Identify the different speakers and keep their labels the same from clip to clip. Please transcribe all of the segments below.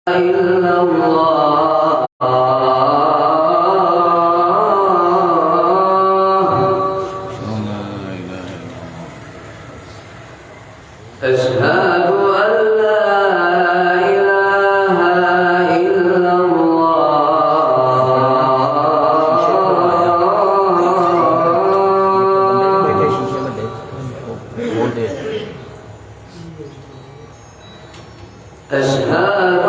Speaker 1: إلا الله أشهد أن لا إله إلا الله أشهد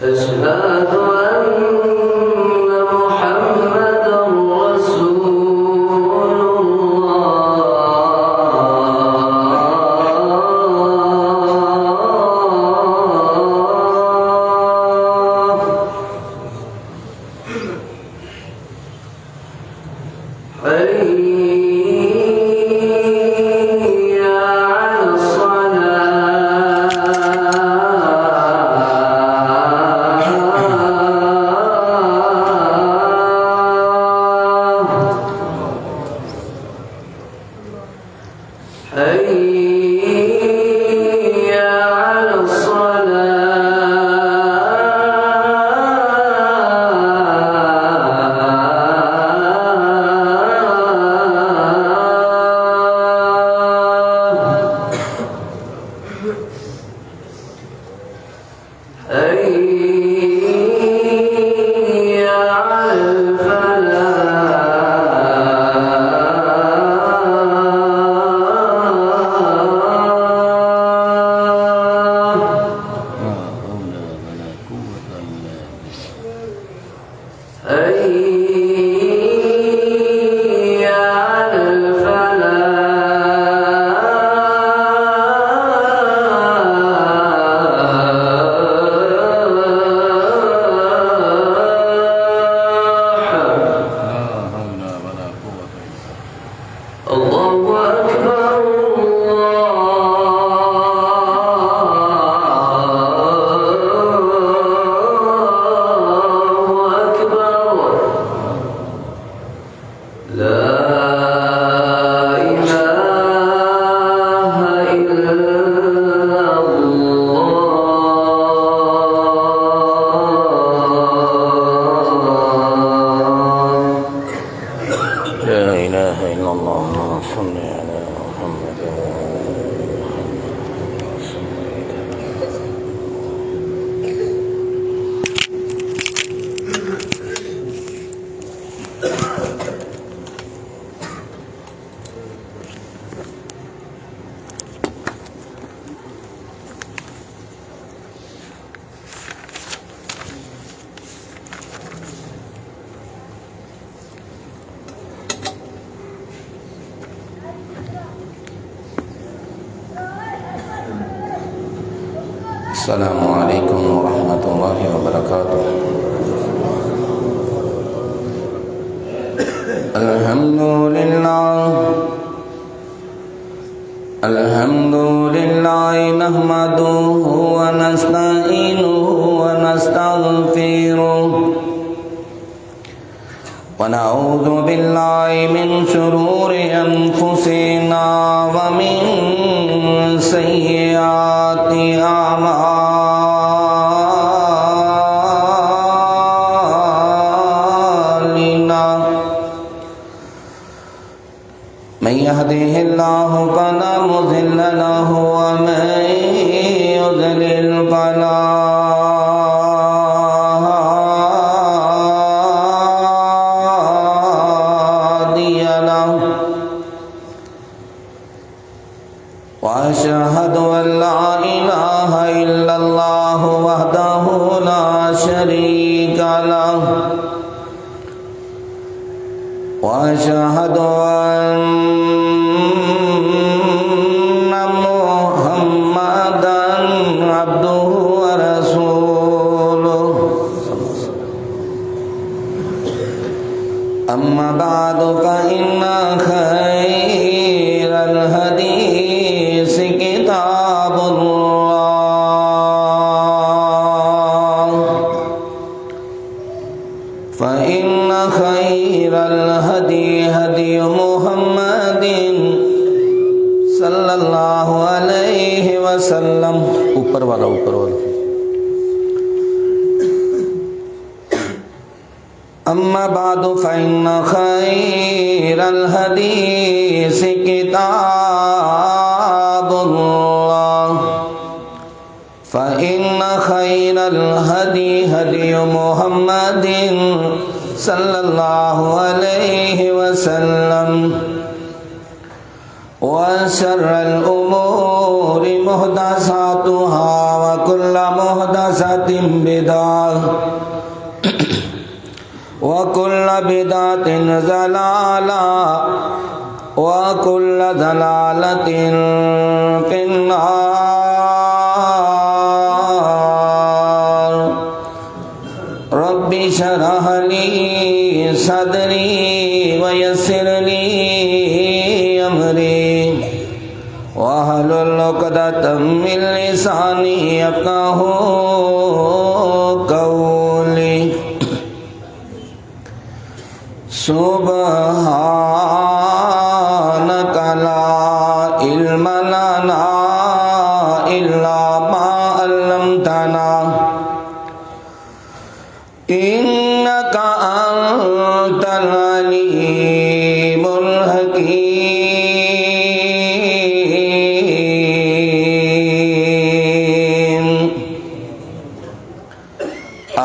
Speaker 1: أشهد أن محمدا رسول الله حي على حي على الصلاة حي على حي على الفلاح الله أكبر الله أكبر لا إله إلا الله
Speaker 2: لا إله إلا الله اللهم صل على محمد السلام عليكم ورحمة الله وبركاته الحمد لله نحمده ونستعينه ونستغفره ونعوذ بالله من شرور أنفسنا ومن سيئات أعمالنا من يهده الله فلا مضل له ومن يضلل فلا هادي له وأشهد أن لا إله إلا الله وحده لا شريك له وأشهد أن محمدا عبده ورسوله أما بعد فإن خير الحديث كتاب الله वसल्लम। ऊपर वाला अम्मा बादु फ़इन्न खैरल हदीस किताबुल्लाह फ़इन्न खैरल हदी हदी मुहम्मदिन सल्लल्लाहु अलैहि वसल्लम व शर्रल उमूरि मुहदसातुहा व कुल्लु मुहदसतिन बिदअह व कुल्लु बिदअतिन ज़लाला व कुल्लु ज़लालतिन फिन्नार। रब्बि शरह ली सदरी व यस्सिर ली अमरी वहलुल उक़दतम मिन लिसानी यफ़क़हू क़ौली। सुब्हानक ला इल्म लना इल्ला मा अल्लमतना इन्नका अंतल अलीमुल हकीम।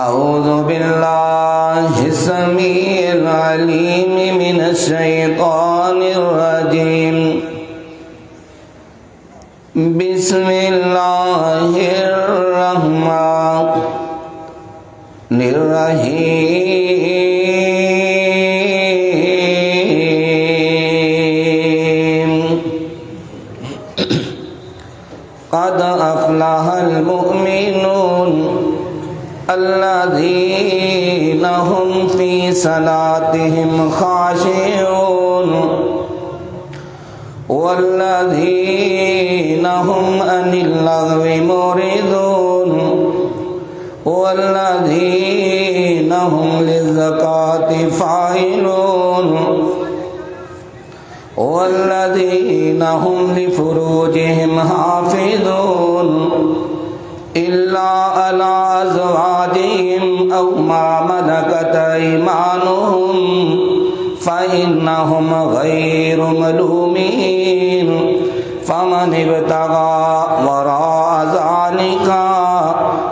Speaker 2: अऊज़ु बिल्लाहि समीइल अलीम मिनश शैतानिर रजीम। बिस्मिल्लाहिर रहमानिर रहीम। क़द अफ़लहल मुअमिनून अल्लज़ीना हुम फ़ी सलातिहिम ख़ाशिऊन वल्लज़ीना हुम अनिल लग़्वी मुरिदून वल्लज़ीना हुम लिज़्ज़काति फ़ाइलून वल्लज़ीना हुम लिफ़ुरूजिहिम हाफ़िज़ून इल्ला अला अज़वाजिहिम औ मा मलकत ऐमानुहुम फ़इन्नहुम गैरु मलूमीन। फ़मन इब्तग़ा वराअ ज़ालिका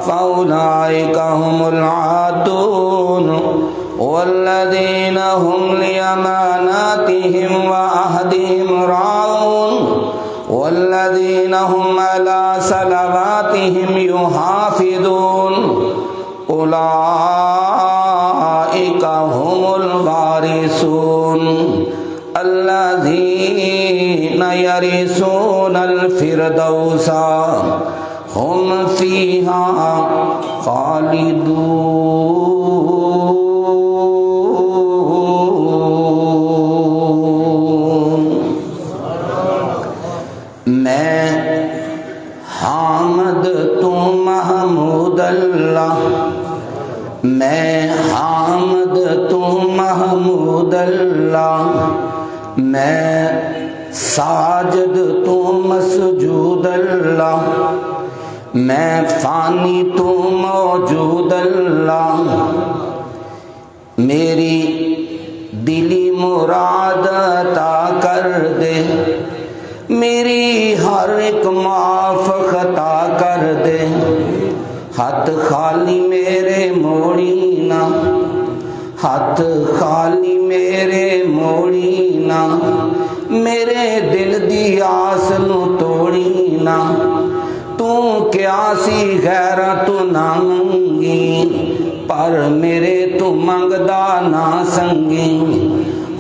Speaker 2: फ़उलाइका हुमुल आदून। वल्लज़ीना हुम लिअमानातिहिम व अहदिहिम राऊन वल्लज़ीना हुम अला सलवातिहिम युहाफ़िज़ून उलाइका हुमुल वारिसून अल्लज़ीना यरिसूनल फ़िरदौसा हुम फ़ीहा ख़ालिदून। मैं हामद तू महमूद अल्लाह मैं हामद तू महमूद अल्लाह मैं साजिद तू मसजूद अल्लाह मैं फ़ानी तू मौजूद अल्लाह। मेरी दिली मुराद अता कर दे मेरी हर एक माफ खता कर दे। हाथ खाली मेरे मोड़ी ना हाथ खाली मेरे मोड़ी ना मेरे दिल दी आस नू तोड़ी ना। तू क्या सी गैरा तू ना मंगी पर मेरे तू मंगदा ना संगी।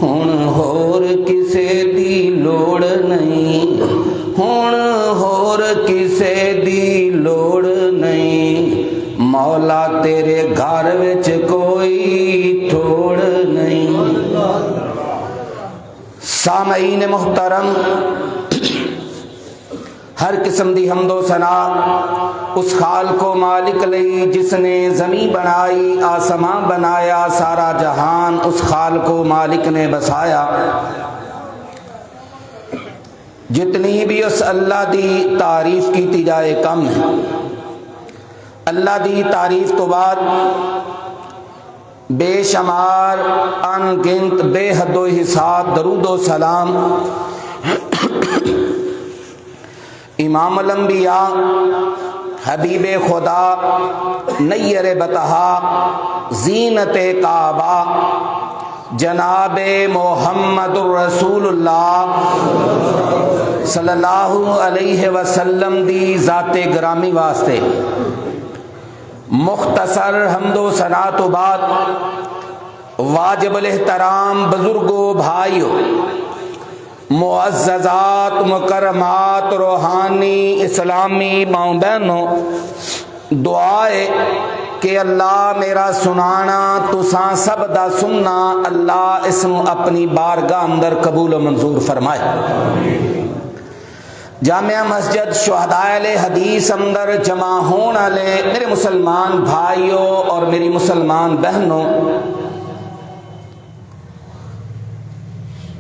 Speaker 2: हुण होर किसे दी लोड़ नहीं हुण होर किसे दी लोड़ नहीं। मौला तेरे घर विच कोई थोड़ नहीं। सामईन मुहतरम हर किस्म दी हमदो सना उस खाल को मालिक लई जिसने ज़मीं बनाई आसमां बनाया सारा जहान उस खाल को मालिक ने बसाया। जितनी भी उस अल्लाह की तारीफ की जाए कम है। अल्लाह की तारीफ तो बाद बेशुमार अनगिनत बेहदो हिसाब दरूदो सलाम इमाम अल-अंबिया हबीब खुदा नैयर बतहा जीनत काबा जनाब मोहम्मदुर रसूलुल्लाह सल्लल्लाहु अलैहि वसल्लम दी ज़ाते ग्रामी वास्ते मुख्तसर हम्दो सना तो बाद वाजिबुल एहतराम बुजुर्गो भाइयों मुअज़्ज़ज़ात मुकरमात रूहानी इस्लामी माओ बहनों, दुआ है कि अल्लाह मेरा सुनाना तुसा सब दा सुनना अल्लाह इसनू अपनी बारगाह अंदर कबूल व मंजूर फरमाए। जामिया मस्जिद शुहदाए हदीस अंदर जमा होने वाले मेरे मुसलमान भाइयों और मेरी मुसलमान बहनों,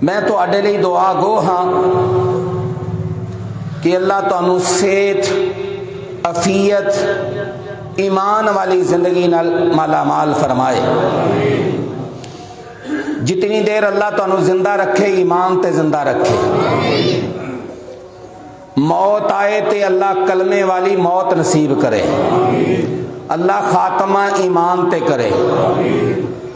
Speaker 2: मैं तो आडे लिए दुआ गो हाँ कि अल्लाह तुहानू सेहत अफियत ईमान वाली जिंदगी नाल मालामाल फरमाए। जितनी देर अल्लाह तुहानू जिंदा रखे ईमान ते जिंदा रखे। मौत आए ते अल्लाह कलमे वाली मौत नसीब करे। अल्लाह खात्मा ईमान ते करे।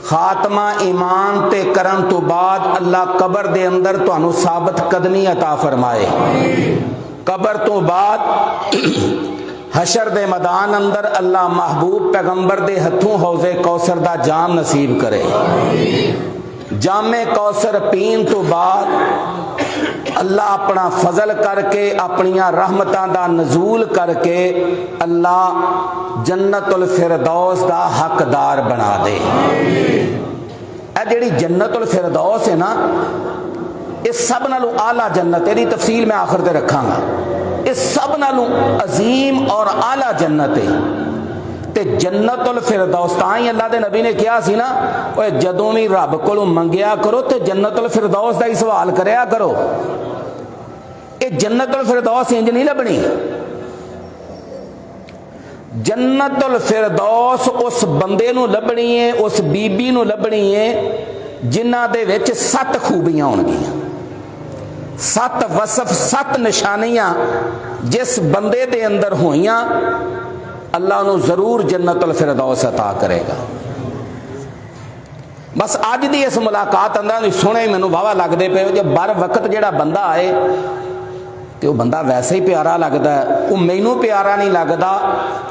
Speaker 2: खात्मा ईमान ते करन तो बाद अल्लाह कबर दे अंदर तुहानू साबित कदमी अता फरमाए। कबर तो बाद हशर दे मैदान अंदर अल्लाह महबूब पैगंबर दे हथों हौजे कौसर दा जाम नसीब करे। जामे कौसर पीन तो बाद अल्लाह अपना फजल करके अपनिया रहमतां दा नजूल करके अल्लाह जन्नतुल फिरदौस दा हकदार बना दे। ए जिहड़ी जन्नतुल फिरदौस है ना, इस सब नालों आला जन्नत, इसकी तफसील मैं आखिर ते रखांगा। इस सब नालों अजीम और आला जन्नत है। ते जन्नतुल फिरदौस तां ही अल्लाह दे नबी ने कहा सी ना, ओए जदों भी रब कोलों मंगिया करो ते जन्नतुल फिरदौस दा ही सवाल करया करो। ये जन्नतुल फिरदौस इंज नहीं लभनी। जन्नतुल फिरदौस उस बंदे नूं लभनी है, उस बीबी नूं लभनी है जिन्हां दे विच 7 खूबियां होणगियां, 7 वसफ 7 निशानियां जिस बंदे दे अंदर होइयां अल्लाह उन्हें जरूर जन्नतुल फिरदौस अता करेगा। बस अज की इस मुलाकात अंदर सुने मैनू वाहवा लगते पे जब बर वक्त जिहड़ा बंदा आए तो वह बंदा वैसे ही प्यारा लगता है। वो मैनू प्यारा नहीं लगता,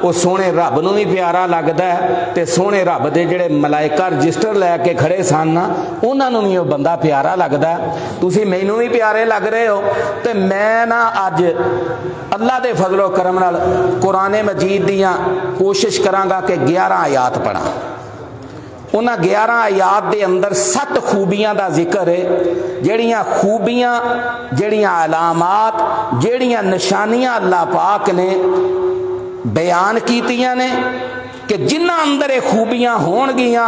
Speaker 2: वो सोहने रब नूं भी प्यारा लगता है। तो सोहने रब के जिहड़े मलाइका रजिस्टर लैके खड़े सन उन्होंने भी वह बंदा प्यारा लगता है। तुसीं मैनू भी प्यारे लग रहे हो। तो मैं ना अज अल्लाह के फजलो करम नाल कुरान मजीद दियाँ कोशिश करांगा कि 11 आयात पढ़ा। उन्हां 11 आयात के अंदर 7 खूबियां का जिक्र है। जड़ियाँ खूबियां, जड़ियाँ अलामात, जड़ियाँ निशानियां अल्लाह पाक ने बयान कीतियां ने कि जिन्हां अंदर ये खूबियां होणगियां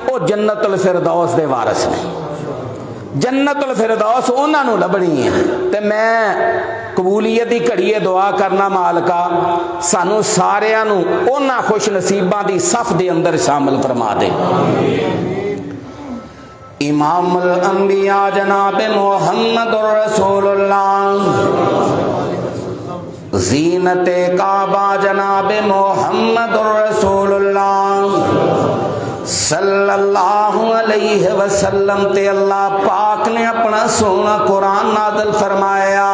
Speaker 2: वो जन्नतुल फिरदौस दे वारिस ने। जन्नतुल फिरदौस उन्होंने लभनी है। तो मैं कबूलीयत की घड़ी दुआ करना मालका सानू सारियां नू उन्हां खुश नसीबां दी सफ दे अंदर शामिल फरमा दे। इमामुल अंबिया जनाब मोहम्मदुर रसूलुल्लाह, ज़ीनते काबा जनाब मोहम्मदुर रसूलुल्लाह सल्लल्लाहु अलैहि वसल्लम ते अल्लाह पाक ने अपना सोना कुरान नाज़िल फरमाया।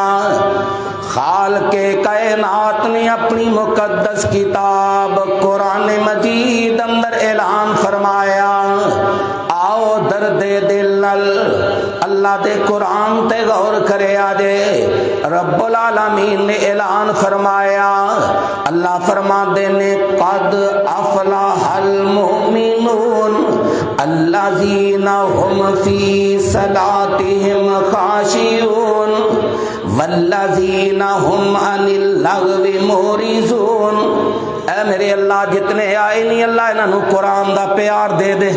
Speaker 2: खाल के कायनात ने अपनी मुकद्दस किताब कुरान मजीद अंदर ऐलान फरमाया। आओ दर्दे दिल नल अल्लाह दे कुरान ते गौर करे आजे। रब्बुल आलमीन ने ऐलान फरमाया, अल्लाह फरमाते ने कद अफलाहल मुमिनून अल्लज़ीना हुम फी सलातिहिम खाशिऊन वल्लज़ीना हुम अनिल लग़्वी मुरिज़ून। ऐ मेरे अल्लाह जितने आए नहीं अल्लाह इन्हों कुरान दा प्यार दे दे।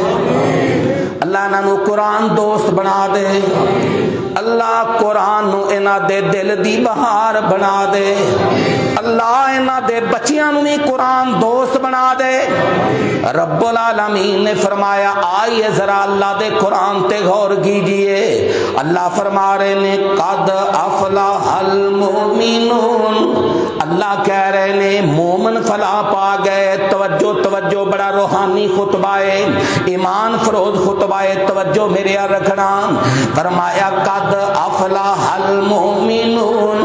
Speaker 2: अल्लाह इन्हों कुरान दोस्त बना दे। अल्लाह कुरान नू इन्हां दे दिल दी बहार बना दे। अल्लाह इन्हां दे बच्चियां नू भी कुरान दोस्त बना दे। रब्बुल आलमीन ने फरमाया आइए जरा अल्लाह दे कुरान ते गौर कीजिए। अल्लाह फरमा रहे ने कद अफलाहल मोमिनून। अल्लाह कह रहे ने मोमन फला पा गए। तवज्जो तवज्जो, बड़ा रूहानी खुतबा है, ईमान फरोज खुतबा है, तवज्जो मेरे यहाँ रखना। फरमाया कद अफलाहल मोमिनून।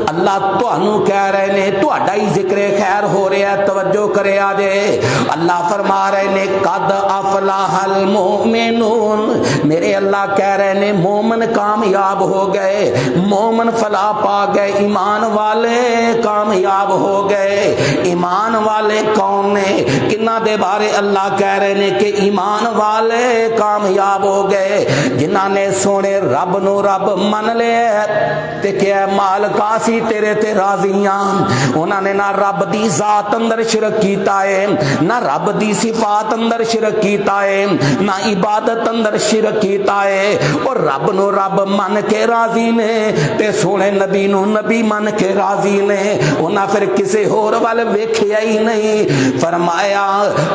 Speaker 2: अल्लाह तुहानू कह रहे ने, तुहाडा ही जिक्र खैर हो रहा है, तवज्जो करे आजे। अल्लाह फरमा रहे ने कद अफलाहल मोमिनून। मेरे अल्लाह कह रहे ने मोमन कामयाब हो गए, मोमन फला पा गए, ईमान वाले कामयाब हो गए। ईमान वाले कौन ने? किन्ना दे बारे अल्लाह कह रहे ने कि ईमान वाले कामयाब हो गए, जिन्हां ने सोने रब नू रब मन लिया ते क्या मालका सी तेरे ते राजियां। उन्होंने ना रब दी जात अंदर शिरक कीता है, ना रब दी सिफात अंदर शिरक कीता है, ना इबादत अंदर शिरक कीता है। और रब नू रब मन के राजी ने ते सोने नबी नू नबी मन के राजी ने। उन्हें फिर किसी होर वाल वेखिया ही नहीं। फरमाया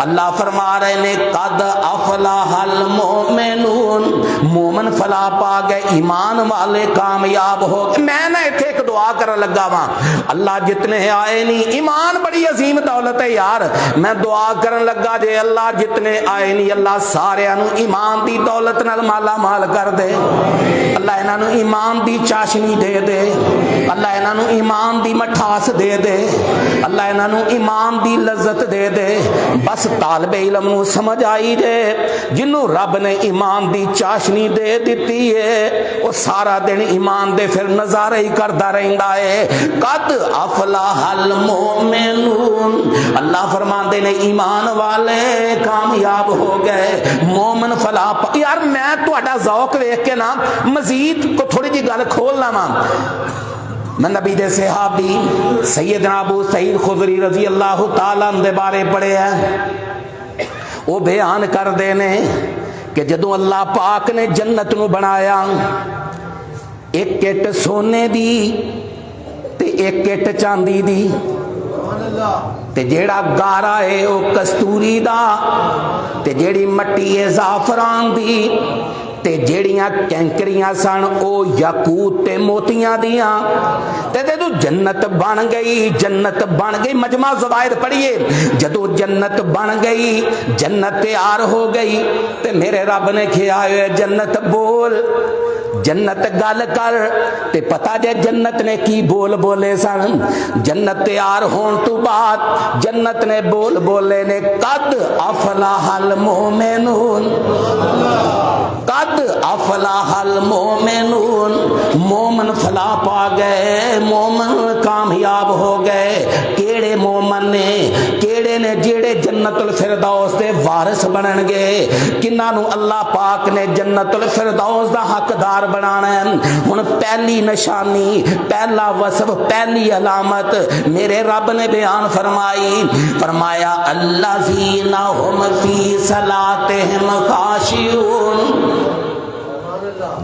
Speaker 2: अल्लाह फरमा रहे ने कद अफलाहल मोमिनून। मोमन फला पा गए, ईमान वाले कामयाब हो गए। मैं ना इत्थे एक दुआ कर लगा वा, अल्लाह जितने आए नहीं, ईमान बड़ी अजीम दौलत है यार। मैं दुआ करन लगा जे अल्लाह जितने आए नहीं, अल्लाह सारियां नू ईमान दी दौलत नाल माला माल कर दे। अल्लाह इन्हां नू ईमान दी चाशनी दे दे। अल्लाह इन्हां नू ईमान दी मठास दे दे। अल्लाह इन्हां नू ईमान दी लज्जत दे दे। बस तालिबे इल्म नू समझ आई जे जिन्नू रब ने ईमान दी चाशनी दे दिती है, वो सारा दिन ईमान दे फिर नजारे ही करता रहता है। कद अफलाहल मोमिनून। अल्लाह फरमाते ने ईमान वाले कामयाब हो गए, मोमन फला। यार मैं तुहाडा ज़ौक वेख के ना मजीद को थोड़ी जी गल खोल लवां। मैं नबी दे सहाबी सैयदना अबू सईद खुदरी रजी अल्लाह तआला अन्हु दे बारे पढ़े है। वो बयान करते ने कि जदों अल्लाह पाक ने जन्नत नू बनाया, एक किट सोने दी ते एक किट चांदी दी, ते जेड़ा गारा है वो कस्तूरी दा, ते जेड़ी मट्टी है जाफरान दी, ते जेड़ियां कैंकरियां सन ओ याकूत ते मोतियां दियां। ते तू जन्नत बन गई, जन्नत बन गई। मजमा ज़वाहिर पढ़िए, जदों जन्नत बन गई, जन्नत तैयार हो गई, ते मेरे रब ने किया जन्नत बोल, जन्नत गल कर। ते पता जे जन्नत ने की बोल बोले सन। जन्नत तैयार होने तो बाद जन्नत ने बोल बोले ने कद अफलाहल मोमिनून, कद अफलाहल मोमिनून। मोमन फला पा गए, मोमन कामयाब हो गए। केड़े मोमन ने, केड़े ने जेड़े जन्नतुल फिरदौस दे वारिस बनणगे। किन्हां नूं अल्लाह पाक ने जन्नतुल फिरदौस दा हकदार बनाना है। हुण पहली निशानी, पहला वसफ, पहली अलामत मेरे रब ने बयान फरमाई। फरमाया अल्लज़ीना हुम फी सलातिहिम खाशिऊन।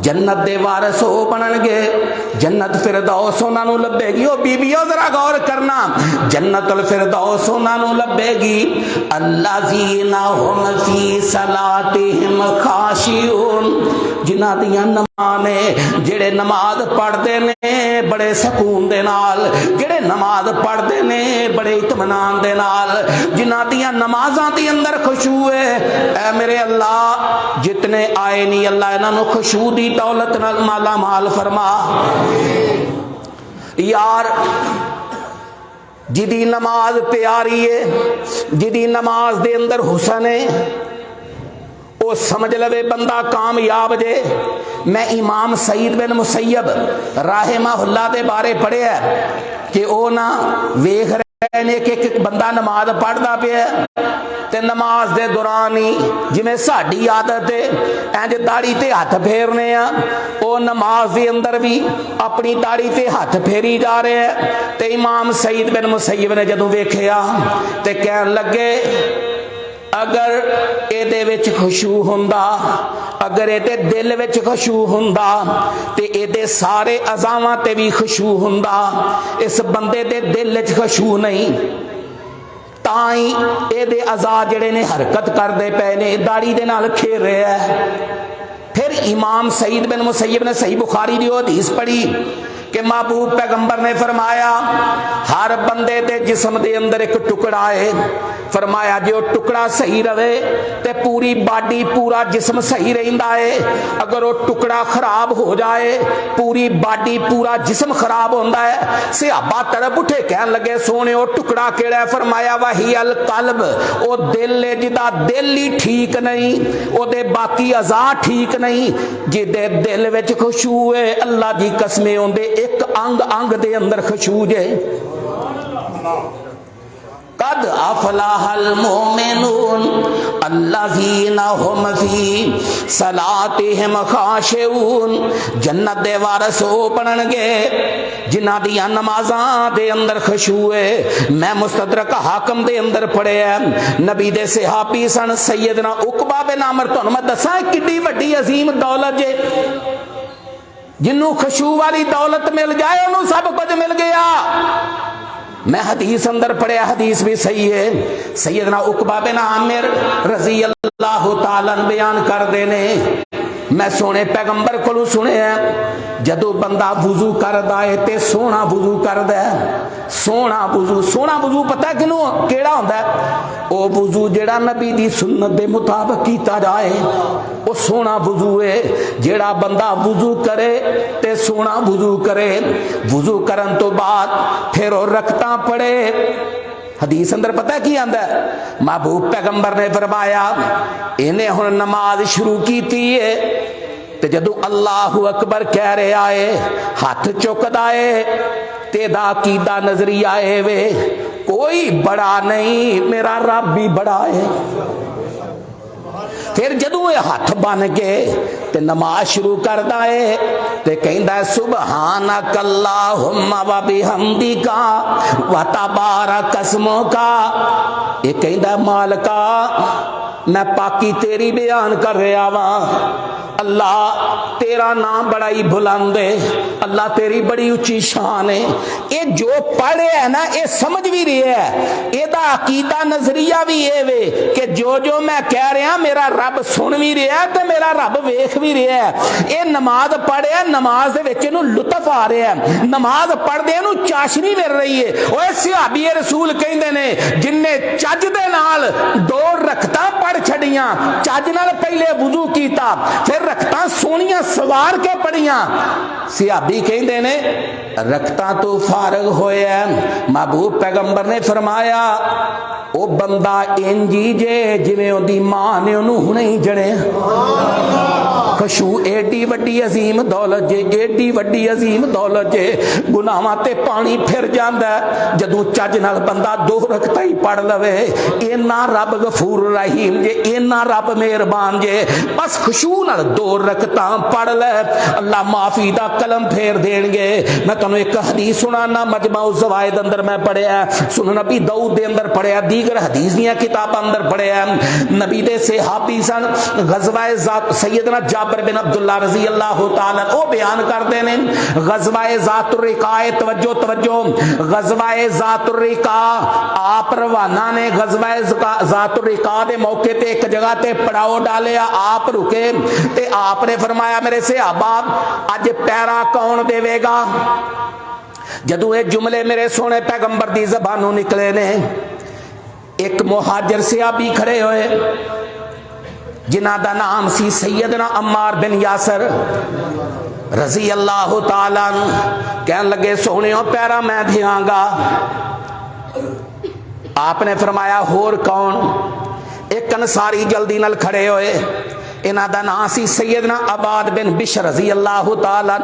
Speaker 2: जन्नत दे वारिस हो बनणगे, जन्नत फिरदौस उन्हां नूं लभेगी। ओ बीबियो जरा गौर करना, जन्नतुल फिरदौस उन्हां नूं लभेगी। अल्लज़ीना हुम फी सलातिहिम खाशिऊन। जिन्हां दियां नमाज़ ने, जेड़े नमाज पढ़ते ने बड़े सकून दे नाल, जेड़े नमाज पढ़ते ने बड़े इत्मीनान दे नाल, जिन्हां दियां नमाज़ां दे अंदर खुशू है। ऐ मेरे अल्लाह जितने आए नहीं, अल्लाह इन्हां नूं खुशू दी दौलत नाल माला माल फरमा। यार जिदी नमाज प्यारी है, जिदी नमाज दे अंदर हुसन है, वो समझ लवे बंदा कामयाब जे। मैं इमाम सईद बिन मुसैयब राहिमहुल्लाह दे बारे पढ़िया कि वो ना वेख रहे ने कि एक बंदा नमाज पढ़ता पिया ते नमाज दे दौरान ही जिवें साडी आदत है इंज दाढ़ी ते हथ फेरने आ, वो नमाज दे अंदर भी अपनी दाढ़ी ते हथ फेरी जा रहे हैं। ते इमाम सईद बिन मुसैयब ने जदों वेखिया ते कहन लगे अगर ਇਹਦੇ ਵਿੱਚ ਖੁਸ਼ੂ ਹੁੰਦਾ, अगर ਇਹਦੇ दिल ਵਿੱਚ ਖੁਸ਼ੂ ਹੁੰਦਾ ਤੇ ਇਹਦੇ ਸਾਰੇ ਅਜ਼ਾਵਾਂ ਤੇ ਵੀ ਖੁਸ਼ੂ ਹੁੰਦਾ। इस बंदे ਦੇ दिल ਵਿੱਚ ਖੁਸ਼ੂ नहीं, ਤਾਂ ਹੀ ਇਹਦੇ ਅਜ਼ਾ ਜਿਹੜੇ ਨੇ ਹਰਕਤ ਕਰਦੇ ਪਏ ਨੇ, ਦਾੜੀ ਦੇ ਨਾਲ ਖੇਡ ਰਿਹਾ ਹੈ। फिर इमाम सईद बिन मुसैयब ने सही बुखारी दी हदीस पढ़ी कि महबूब पैगंबर ने फरमाया हर बंदे दे जिस्म दे अंदर एक टुकड़ा है। फरमाया जो टुकड़ा सही रहे तो पूरी बॉडी पूरा जिस्म सही रहिंदा है। अगर वो टुकड़ा खराब हो जाए पूरी बॉडी पूरा जिस्म खराब होता है। सहाबा तड़प उठे कहन लगे सोने वो टुकड़ा केड़ा है? फरमाया वही अल कल्ब, वो दिल है जिदा दिल ही ठीक नहीं, ओदे बाकी अज़ा ठीक नहीं। जिदे दिल विच खुशू है अल्लाह दी कसमें ओंदे एक अंग अंग दे अंदर खुशू जे। कद अफलाहल मोमिनून अल्लज़ीना हुम फी सलातिहिम खाशिऊन। जन्नत दे वारिस हो बनणगे जिन्हां दियां नमाज़ां दे अंदर खुशू है। मैं मुस्तदरक हाकिम दे अंदर पढ़िया नबी दे सहाबी सन सैयदना उकबा बिन आमिर। तुहानूं मैं दसां किड्डी वड्डी अजीम दौलत जे, जिन्हों खुशू वाली दौलत मिल जाए उन्होंने सब कुछ मिल गया। मैं हदीस अंदर पढ़िया, हदीस भी सही है। सैयदना उकबा बिन आमिर रजी अल्लाह तआला बयान कर देने मैं सोने पैगंबर को सुने जदों बंदा वुजू करदा है ते सोहना वुजू करदा है। सोहना वुजू पता किनू केड़ा हुंदा है? ओ वुजू जेड़ा नबी दी सुन्नत दे मुताबिक कीता जाए वो सोहना वुजू है। जेड़ा बंदा वुजू करे ते सोहना वुजू करे, वुजू करन तो बाद फिर वो रकतां पढ़े। हदीस अंदर पता की आंदा है? महबूब पैगंबर ने फरमाया इन्हें हुण नमाज शुरू की है ते जदों अल्लाहु अकबर कह रहा है हाथ चुकदा है तेदा अकीदा नजरिया है वे कोई बड़ा नहीं, मेरा रब भी बड़ा है। फिर जदों ये हाथ बन के ते नमाज शुरू करदा है ते कहंदा है सुबहानक अल्लाहुम्मा व बिहम्दिका व तबारक अस्मुका। ये कहंदा मालिका मैं पाकी तेरी बयान कर रहा वां, अल्लाह तेरा नाम बड़ा ही बुलंद है, अल्लाह तेरी बड़ी उच्ची शान है। ये जो पढ़े है ना ये समझ भी रहा है, एदा अकीदा नजरिया भी ये वे कि जो जो मैं कह रहा मेरा रब सुन भी रहा है ते मेरा रब वेख भी रहा है। ये नमाज पढ़े नमाज दे विच इहनूं लुत्फ आ रहा है, नमाज पढ़दे इहनूं चाशनी मिल रही है। ओए सहाबी रसूल कहंदे ने जिन्ने चज दे नाल दो रखतां पढ़ छड़ियां, चज नाल पहले वुजू कीता फिर रखतां सोहणियां सवार के पढ़ियां। सहाबी कहंदे ने रखतां तो फारग होया महबूब पैगंबर ने फरमाया ओ बंदा इंजी जे जिवें ओदी मां ने ओनू हुणे ही जणे। खुशू एडी वड्डी अजीम दौलत जे, एडी वड्डी अजीम दौलत जे। गुनाहां ते पानी फिर जांदा जदों चज नाल बंदा दो रखतां ही पढ़ लवे। इन्ना रब गफूर रहीम जे, इन्ना रब मेहरबान जे। बस खुशू नाल दो रखतां पढ़ ले अल्लाह माफी दा कलम फेर देणगे। मैं तुहानूं एक हदीस सुनाना मजमा ज़वाइद अंदर मैं पढ़िया, सुनन नबी दाऊद दे अंदर पढ़िया, दीगर हदीस दीयां किताबां अंदर पढ़िया। नबी दे सहाबी सन गज़वाए सैयदना जाबिर बिन अब्दुल्ला रजी अल्लाह तआला ओ बयान करते हैं गज़वाए ज़ातुर रिका। तवज्जो तवज्जो, गज़वाए ज़ातुर रिका आप रवाना ने गज़वाए ज़ातुर रिका दे मौके ते एक जगह ते पड़ाव डालिया। आप रुके ते आपने फरमाया मेरे सहाबा अज पैरा कौन देवेगा? जदों ये जुमले मेरे सोने पैगंबर दी ज़बानों निकले ने एक मुहाजिर सहाबी खड़े होए जिन्हां दा नाम सी सैयदना अम्मार बिन यासर रजी अल्लाह तआला। कहन लगे सोहणियों पैरा मैं दियांगा। आपने फरमाया होर कौन? एक अंसारी जल्दी नाल खड़े होए, इन्हां दा नाम सी सैयदना अबाद बिन बिशर रजी अल्लाह तआला।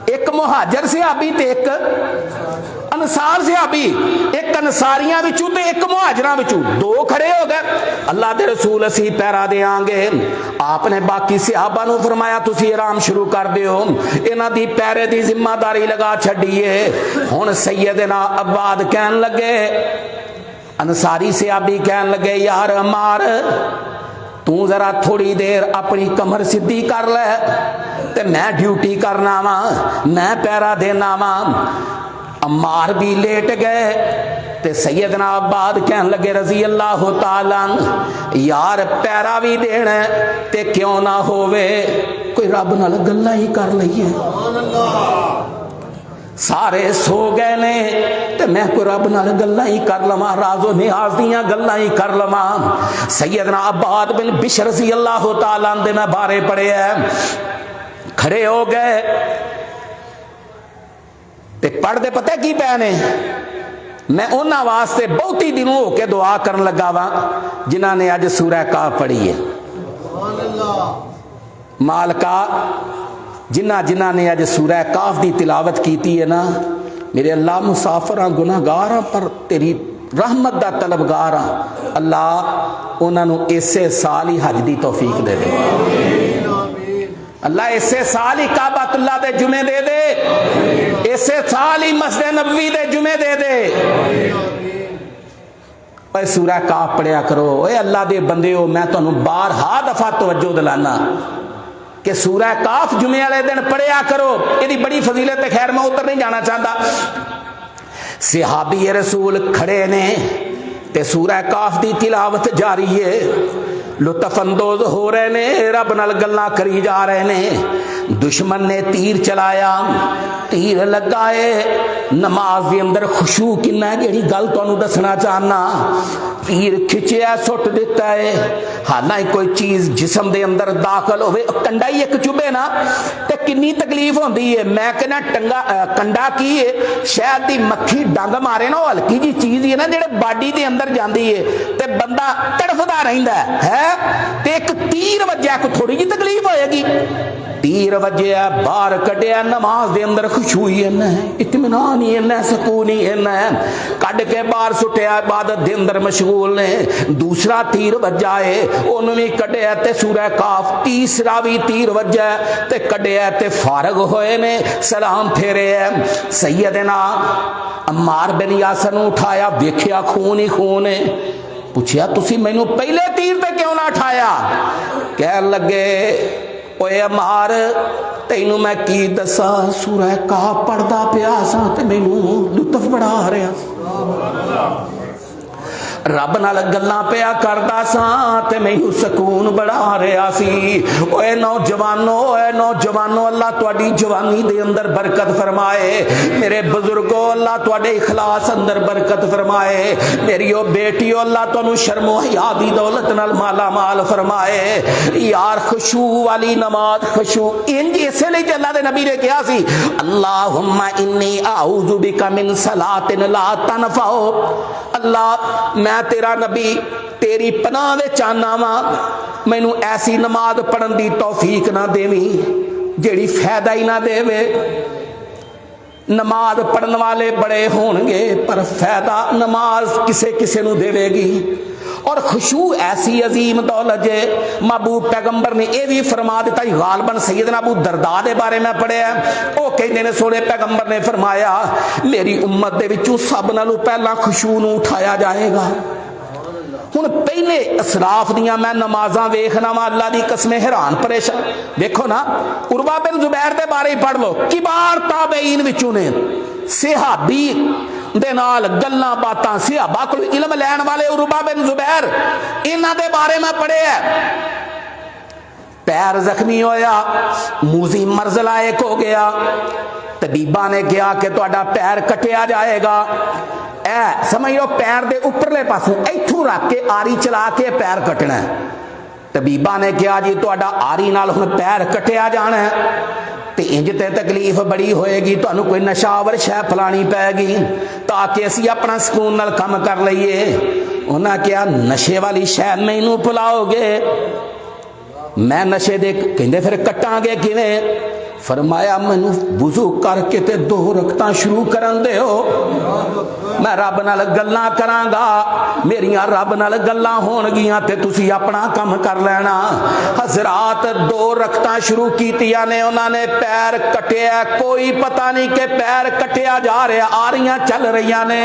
Speaker 2: एक मुहाजिर सहाबी ते एक अंसार सहाबी, एक अंसारियां विचों ते एक मुहाजिरां विचों, दो खड़े हो गए। अल्लाह दे रसूल असीं पैरा देंगे। आपने बाकी सहाबा नूं फरमाया तुसीं आराम शुरू कर दिओ, इन्हां दी पैरे दी जिम्मेदारी लगा छड्डीए। हुण सैयदना अबाद कहन लगे अंसारी सहाबी कहन लगे यार अम्मार तू जरा थोड़ी देर अपनी कमर सीधी कर ले ते मैं ड्यूटी करना वा, मैं पैरा देना वा। अम्मार भी लेट गए ते सैयदना अब्बाद कहन लगे रजी अल्लाह तआला यार पैरा भी देना ते क्यों ना होवे कोई रब नाल गल्लां ही कर लईए। सारे सो गए ने ते मैं कोई रब नाल गल्लां ही कर लवां, राज़ो नियाज़ दियां गल्लां ही कर लवां। सैयदना अब्बाद बिन बिशर रज़ी अल्लाह तआला दे मैं बारे पढ़े है, खड़े हो गए ते पढ़दे पता की पै ने, मैं उन्हां वास्ते बहुती दिनों हो के दुआ करन लगा वा जिन्हां ने अज सूरह काफ पढ़ी है। मालका जिन्हां ने अज सूरह काफ की तिलावत की है ना, मेरे अल्लाह मुसाफिर गुनाहगार हाँ पर तेरी रहमत का तलबगार हाँ, अल्लाह उन्होंने इसे साल ही हज की तौफीक दे दे। अल्लाह इसे साल ही काबतुल्लाह दे जुमे दे दे, इसे साल ही मस्जिद नबवी दे जुमे दे दे। ओए सूरह काफ पढ़िया करो, ओए अल्लाह दे बंदे हो, मैं तुहानू बारहा दफा तवज्जो दिलाना कि सूरह काफ जुमे वाले दिन पढ़िया करो, यदि बड़ी फजीलत है। खैर मैं उधर नहीं जाना चाहता। सहाबी रसूल खड़े ने ते सूरह काफ की तिलावत जारी है, लुत्फ अंदोज हो रहे ने, रब नाल गल्लां करी जा रहे ने। दुश्मन ने तीर चलाया, तीर लगाए, नमाज के अंदर खुशू किन्ना है जिहड़ी गल तुहानू दसना चाहना। तीर खिंचिया सुट दिता है, हालांकि कोई चीज जिसम के अंदर दाखिल हो, कंडा ही एक चुभे ना ते किन्नी तकलीफ होंदी है। मैं कहना टंगा कंडा की है, शहद की मक्खी डंग मारे ना, हल्की जी चीज है ना जिहड़े बाडी के अंदर जाती है ते बंदा तड़फदा रहिंदा है ते एक तीर वज्या को थोड़ी जी तकलीफ होएगी। तीर वजया बाहर कढ़िया, नमाज के अंदर खुशूई इन्ना है, इत्मीनान ही इन्ना है, सुकून ही इन्ना है, कढ़ के बाहर सुटिया, इबादत के अंदर मशगूल ने। दूसरा तीर वजा है, उन्होंने भी कढ़िया ते सूरह काफ, तीसरा भी तीर वजा ते कढ़िया ते फारग होए ने, सलाम फेरे है। सैयदना अम्मार बिन यासर नूं उठाया, वेखिया खून ही खून है, पूछया तुसी मैनू पहले तीर पे क्यों ना उठाया? कह लगे ओए अम्मार तैनू मैं की दसा, सूरह काफ पढ़दा पिया सा ते मैनू लुत्फ बड़ा आ रहा, रब नाल गल्लां पिया करदा सा ते मैनू सुकून बड़ा आ रहा सी। ओए नौजवानो, ओए नौजवानो, अल्लाह तुहाडी जवानी दे अंदर बरकत फरमाए। मेरे बुजुर्गो, अल्लाह तुहाडे इखलास अंदर बरकत फरमाए। मेरियो बेटियो, अल्लाह तुहानू शर्मो हया दी दौलत नाल माला माल फरमाए। यार खुशू वाली नमाज, खुशू इंज इसे लिए अल्लाह दे नबी ने कहा सी, अल्लाहुम्मा इन्नी आऊज़ु बिका मिन सलातिन ला तनफ़अ। अल्लाह मैं तेरा नबी तेरी पनाह विच आना वा, मैनू ऐसी नमाज पढ़न की तौफीक ना देवी जेड़ी फायदा ही ना देवे। नमाज पढ़न वाले बड़े होंगे पर फायदा नमाज किसे किसे नू देवेगी। और खुशू ऐसी अजीम दौलत है, महबूब पैगंबर ने यह भी फरमा दिता। गालबन सैयदना अबू दरदा के बारे में पढ़िया, वो कहते ने सोने पैगंबर ने फरमाया मेरी उम्मत दे विचों सब नालों पहला खुशू नूं उठाया जाएगा। हुण पहले असराफ दियां मैं नमाज़ां वेखना वा, अल्लाह दी कसम हैरान परेशान। देखो ना उरवा बिन जुबैर दे बारे पढ़ लो, किबार ताबईन विचों ने, सहाबी दे नाल गल्लां बातां, सहाबा कोल इल्म लैण वाले उरवा बिन जुबैर, इन्हां दे बारे में पढ़िया। पैर जख्मी होया, मूजी मर्ज लायक हो गया, तबीबा ने कहा कि तुहाडा पैर कटिया जाएगा। ऐ समझ लो पैर दे उपरले पासों इथों रख के आरी चला के पैर कटना है। तबीबा ने कहा जी तुहाडा आरी नाल हुण पैर कटिया जाना है ते इंज ते तकलीफ बड़ी होएगी, तुहानू कोई नशावर शै फलानी पैगी ताकि असी अपना सुकून नाल काम कर लईए। उन्हां कहा नशे वाली शै मैनू पिलाओगे? मैं नशे दे कहंदे फिर कटांगे किवें? फरमाया मैनू वुजू करके ते 2 रकतां शुरू करन दे हो, मैं रब नाल गल्लां करांगा, मेरियां रब नाल गल्लां होणगियां ते तुसी अपना काम कर लेना। हजरात 2 रकतां शुरू कीतियां ने, उन्होंने पैर कटिया, कोई पता नहीं कि पैर कटिया जा रहा, आ रही चल रही ने।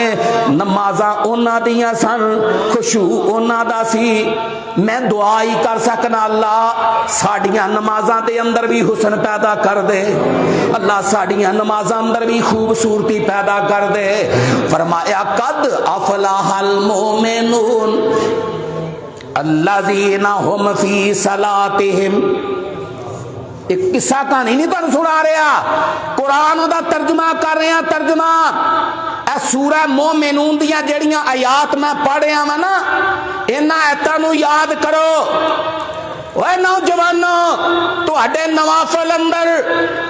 Speaker 2: नमाज़ां उन्हां दियां सन, खुशू उन्हां दा सी। मैं दुआ ही कर सकना, अल्लाह साड़ियां नमाज़ां दे अंदर भी हुसन पैदा कर दे, अल्लाह साड़ियां नमाज़ां अंदर भी खूबसूरती पैदा कर दे। फरमाया कद अफलाहल मोमिनून अल्लज़ीना हुम फी सलातिहिम। एक किस्सा कहानी नहीं तुहानू सुना रहा, कुरान दा तर्जमा कर रहे हैं। तर्जमा सूरह मोमिनून दियां जड़ियां आयात मैं पढ़िया वा ना, इन्हां आयतां नू याद करो। ओए नौजवानों, तुहाडे नवाफिल अंदर,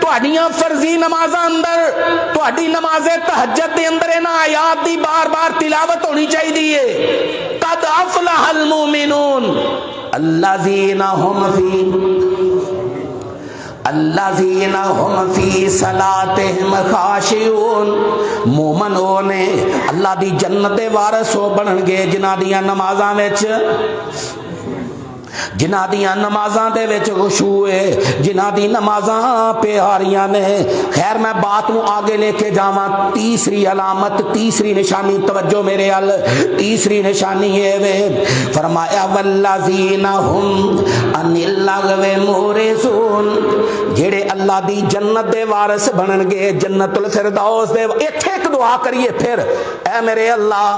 Speaker 2: तुहाडियां फर्जी नमाज़ां अंदर, तुहाडी नमाज़े तहज्जुद दे अंदर इन्हां आयात दी बार बार तिलावत होनी चाहिए। कद अफलहल मोमिनून अल्लज़ीना हुम फी सलातिहिम खाशिऊन। मोमन वो ने अल्लाह दी जन्नत दे वारिस हो बनणगे जिन्हां दियां नमाज़ां विच, जिन्हां दियां नमाज़ां दे विच खुशू है, जिन्हां दी नमाज़ां प्यारियां ने। खैर मैं बात नू आगे लेके जावां। तीसरी अलामत, तीसरी निशानी, तवज्जो मेरे अल, तीसरी निशानी ये वे फरमाया वल्लज़ीना हुम अनिल लगवे मुरिसून, जेड़े अल्लाह दी जन्नत दे वारिस बनणगे, जन्नतुल फिरदौस दे। इत्थे एक दुआ करिए फिर, ऐ मेरे अल्लाह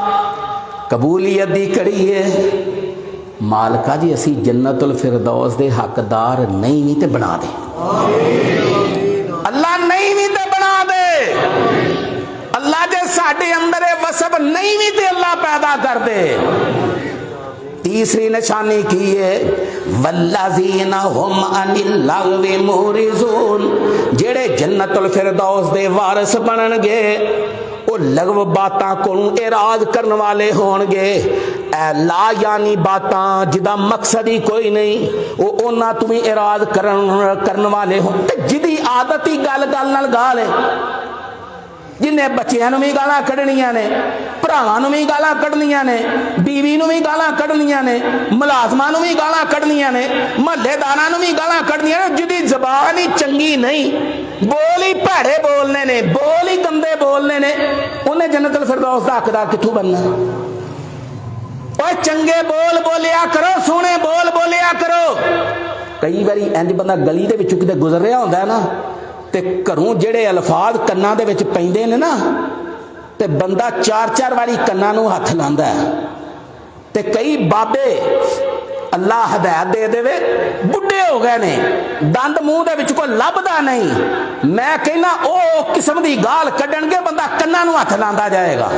Speaker 2: कबूलियत दी कड़ी है, मालका जी असी जन्नतुल फिरदौस दे हकदार नहीं भी ते बना दे, अल्लाह नहीं भी ते बना दे। अल्लाह जे साडे अंदर वसब नहीं भी ते अल्लाह पैदा कर दे। तीसरी निशानी की है वल्लज़ीना हुम अनिल लगवी मुरिज़ून, जेड़े जन्नतुल फिरदौस दे वारिस बनणगे वो लगव बातां कोलों एराज करने वाले होणगे। ला यानी बातां जिदा मकसद ही कोई नहीं, वो उन्हां तू भी एराज करन वाले हो। जिदी आदत ही गल गल नाल गाल है, जिन्हें बच्चियां भी गालां कढ़नियां ने, भरावां भी गालां कढ़नियां ने, बीवी भी गालां कढ़नियां ने, मुलाजमां भी गालां कढ़नियां ने, महल्लेदारां भी गालां कढ़नियां ने। जिदी जबान ही चंगी नहीं, बोल ही भैड़े बोलने ने, बोल ही गंदे बोलने ने, उन्हें जन्नतुल फिरदौस दा हकदार कित्थों बनना? ओए चंगे बोल बोलिया करो, सोहने बोल बोलिया करो। कई बारी इंज बंदा गली दे विचों किते गुजर रहा हुंदा है ना, ते घरों जेड़े अल्फाज कन्नां दे विच पैंदे ने ना, ते बंदा 4-4 वारी कन्नां नूं हथ लांदा है। ते कई बाबे अल्लाह हदायत दे देवे बुढ़े हो गए ने, दंद मूँह दे विच कोई लभदा नहीं। मैं कहना ओ किस्म दी गाल कड्डणगे, बंदा कन्नां नूं हथ लांदा जाएगा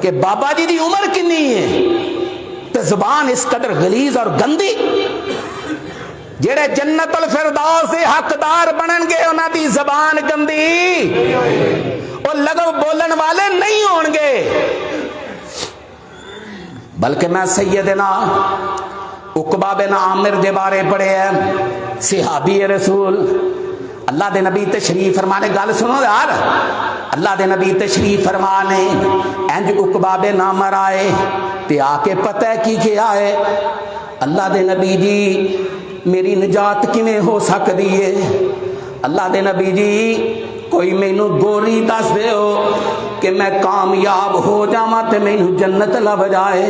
Speaker 2: कि बाबा जी दी उम्र किन्नी है, ते जुबान इस कदर गलीज और गंदी। जेड़े जन्नतुल फिरदौस दे हकदार बनणगे उन्हां दी ज़बान गंदी, वो लगव बोलन वाले नहीं होणगे। बल्कि मैं सैयदना उकबा बिन आमिर दे बारे पढ़े है, सहाबी रसूल। अल्लाह दे नबी तशरीफ फरमाने, गल सुनो यार, अल्लाह दे नबी तशरीफ फरमाने इंज उकबा बिन आमिर आए ते आके पता है की क्या है, अल्लाह दे नबी जी मेरी निजात किवें हो सकती है? अल्लाह दे नबी जी कोई मैनू गोरी दस दो कि मैं कामयाब हो जावां ते मैनू जन्नत लभ जाए।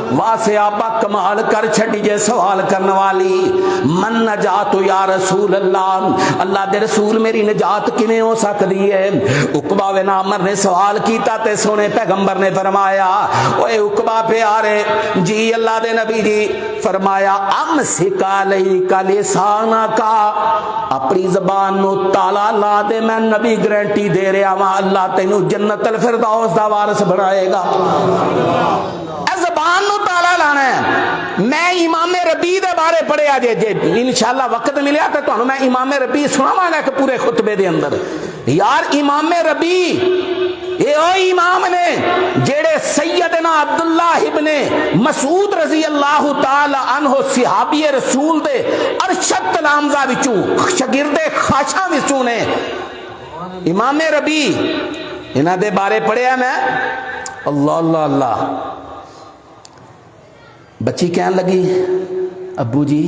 Speaker 2: वाह सियापा कमाल कर छड़ी जे सवाल करने वाली। मन नजात या रसूल अल्लाह, अल्लाह दे रसूल मेरी निजात किवें हो सकती है? उकबा बिन आमिर ने सवाल कीता ते सोने पैगंबर ने फरमाया, ओए उकबा प्यारे जी अल्लाह दे नबी जी, फरमाया अमसिका लैका लिसाना का, अपनी जबान नु ताला ला दे, मैं नबी गारंटी दे रहा वां अल्लाह तैनू जन्नतुल फिरदौस दा वारिस बनाएगा। ज़बान नु ताला लाना है। मैं इमामे रबी दे बारे पढ़िया जे इंशाअल्लाह वक्त मिलिया तो तुहानू मैं इमामे रबी सुनावांगा एक पूरे खुतबे दे अंदर। यार इमामे रबी ये ओ इमाम ने जेड़े सैयदना अब्दुल्ला इब्ने मसूद रजी अल्लाह ताला अन्हो सहाबी रसूल दे अरशद तलामजा विचों शागिर्दे खाशा विचों ने। इमाम रबी इन्हां दे बारे पढ़िया मैं, अल्लाह अल्लाह अल्लाह। बच्ची कहन लगी अबू जी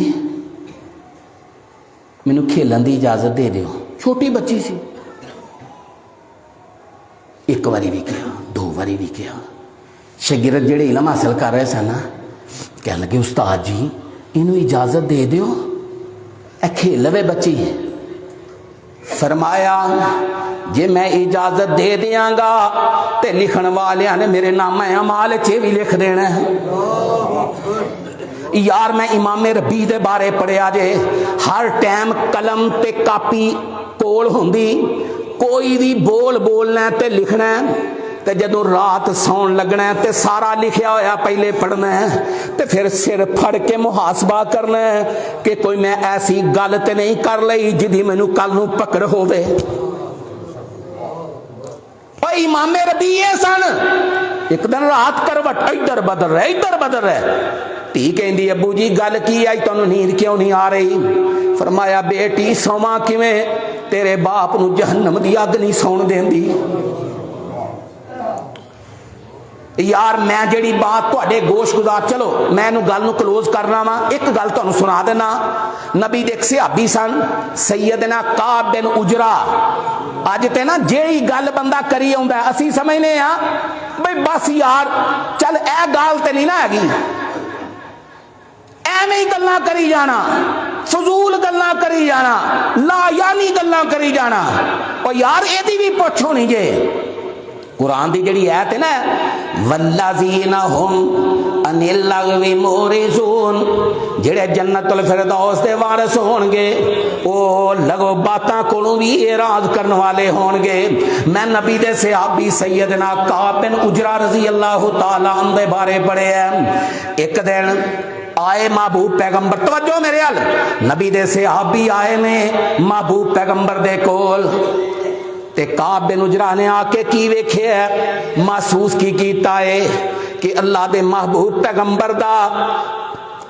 Speaker 2: मैनू खेलन की इजाजत दे दो। छोटी बच्ची सी, एक बारी भी कहा, दो बारी भी कहा। शागिर्द जेड़े इलम हासिल कर रहे सन कह लगे उस्ताद जी इनू इजाजत दे दो, ए खेल लवे बच्ची। फरमाया जे मैं इजाजत दे दियांगा ते लिखण वालियां ने मेरे नाम अमाल च भी लिख देना है। यार मैं इमाम रबी दे बारे पढ़िया जे, हर टाइम कलम ते कापी कोल हुंदी, कोई भी बोल बोलना ते लिखना, ते जदों रात सौन लगना ते सारा लिखिया होया पहले पढ़ना है, ते फिर सिर फड़ के मुहासबा करना है कि कोई मैं ऐसी गल ते नहीं कर लई जिदी मैनू कल नू पकड़ होवे। इमाम रबी ये सन। एक दिन रात करवट इधर बदल रहा इधर बदल रहा। धी कहती अबू जी गल की आई, तुहानू नींद क्यों नहीं आ रही? फरमाया बेटी सौवा किवें, तेरे बाप नू जहन्नम दी अग नहीं सौण देंदी। यार मैं जेड़ी बात तुहाडे गोश गुजार, चलो मैं इनू गल नू क्लोज करना वा। एक गल तुहानू सुना देना। नबी दे एक सहाबी सन सैयदना काब बिन उजरा। अज ते ना जेड़ी गल बंदा करी आउंदा असी समझने आ बई बस यार चल ए गल ते नहीं ना हैगी, एवें ही गल्लां करी जाना, फजूल गल्लां करी जाना, लायानी गल्लां करी जाना। और यार एदी भी पुछ होनी जे। कुरान की जिहड़ी आयत है ना वल्लज़ीना हुम अनिल लग़वी मोरिज़ून, जेड़े जन्नतुल फिरदौस दे वारिस होणगे ओ लगो बातां कोलों भी एराज करने वाले होणगे। मैं नबी दे सहाबी सैयदना काब बिन उजरा रज़ी अल्लाह तआला अन्हु दे बारे पढ़िया। एक दिन आए महबूब पैगंबर, तवज्जो मेरे हल, नबी दे सहाबी आए ने महबूब पैगंबर दे कोल, ते काब बिन उजरा ने आके की वेखिया, महसूस की कीता है कि अल्लाह दे महबूब पैगंबर दा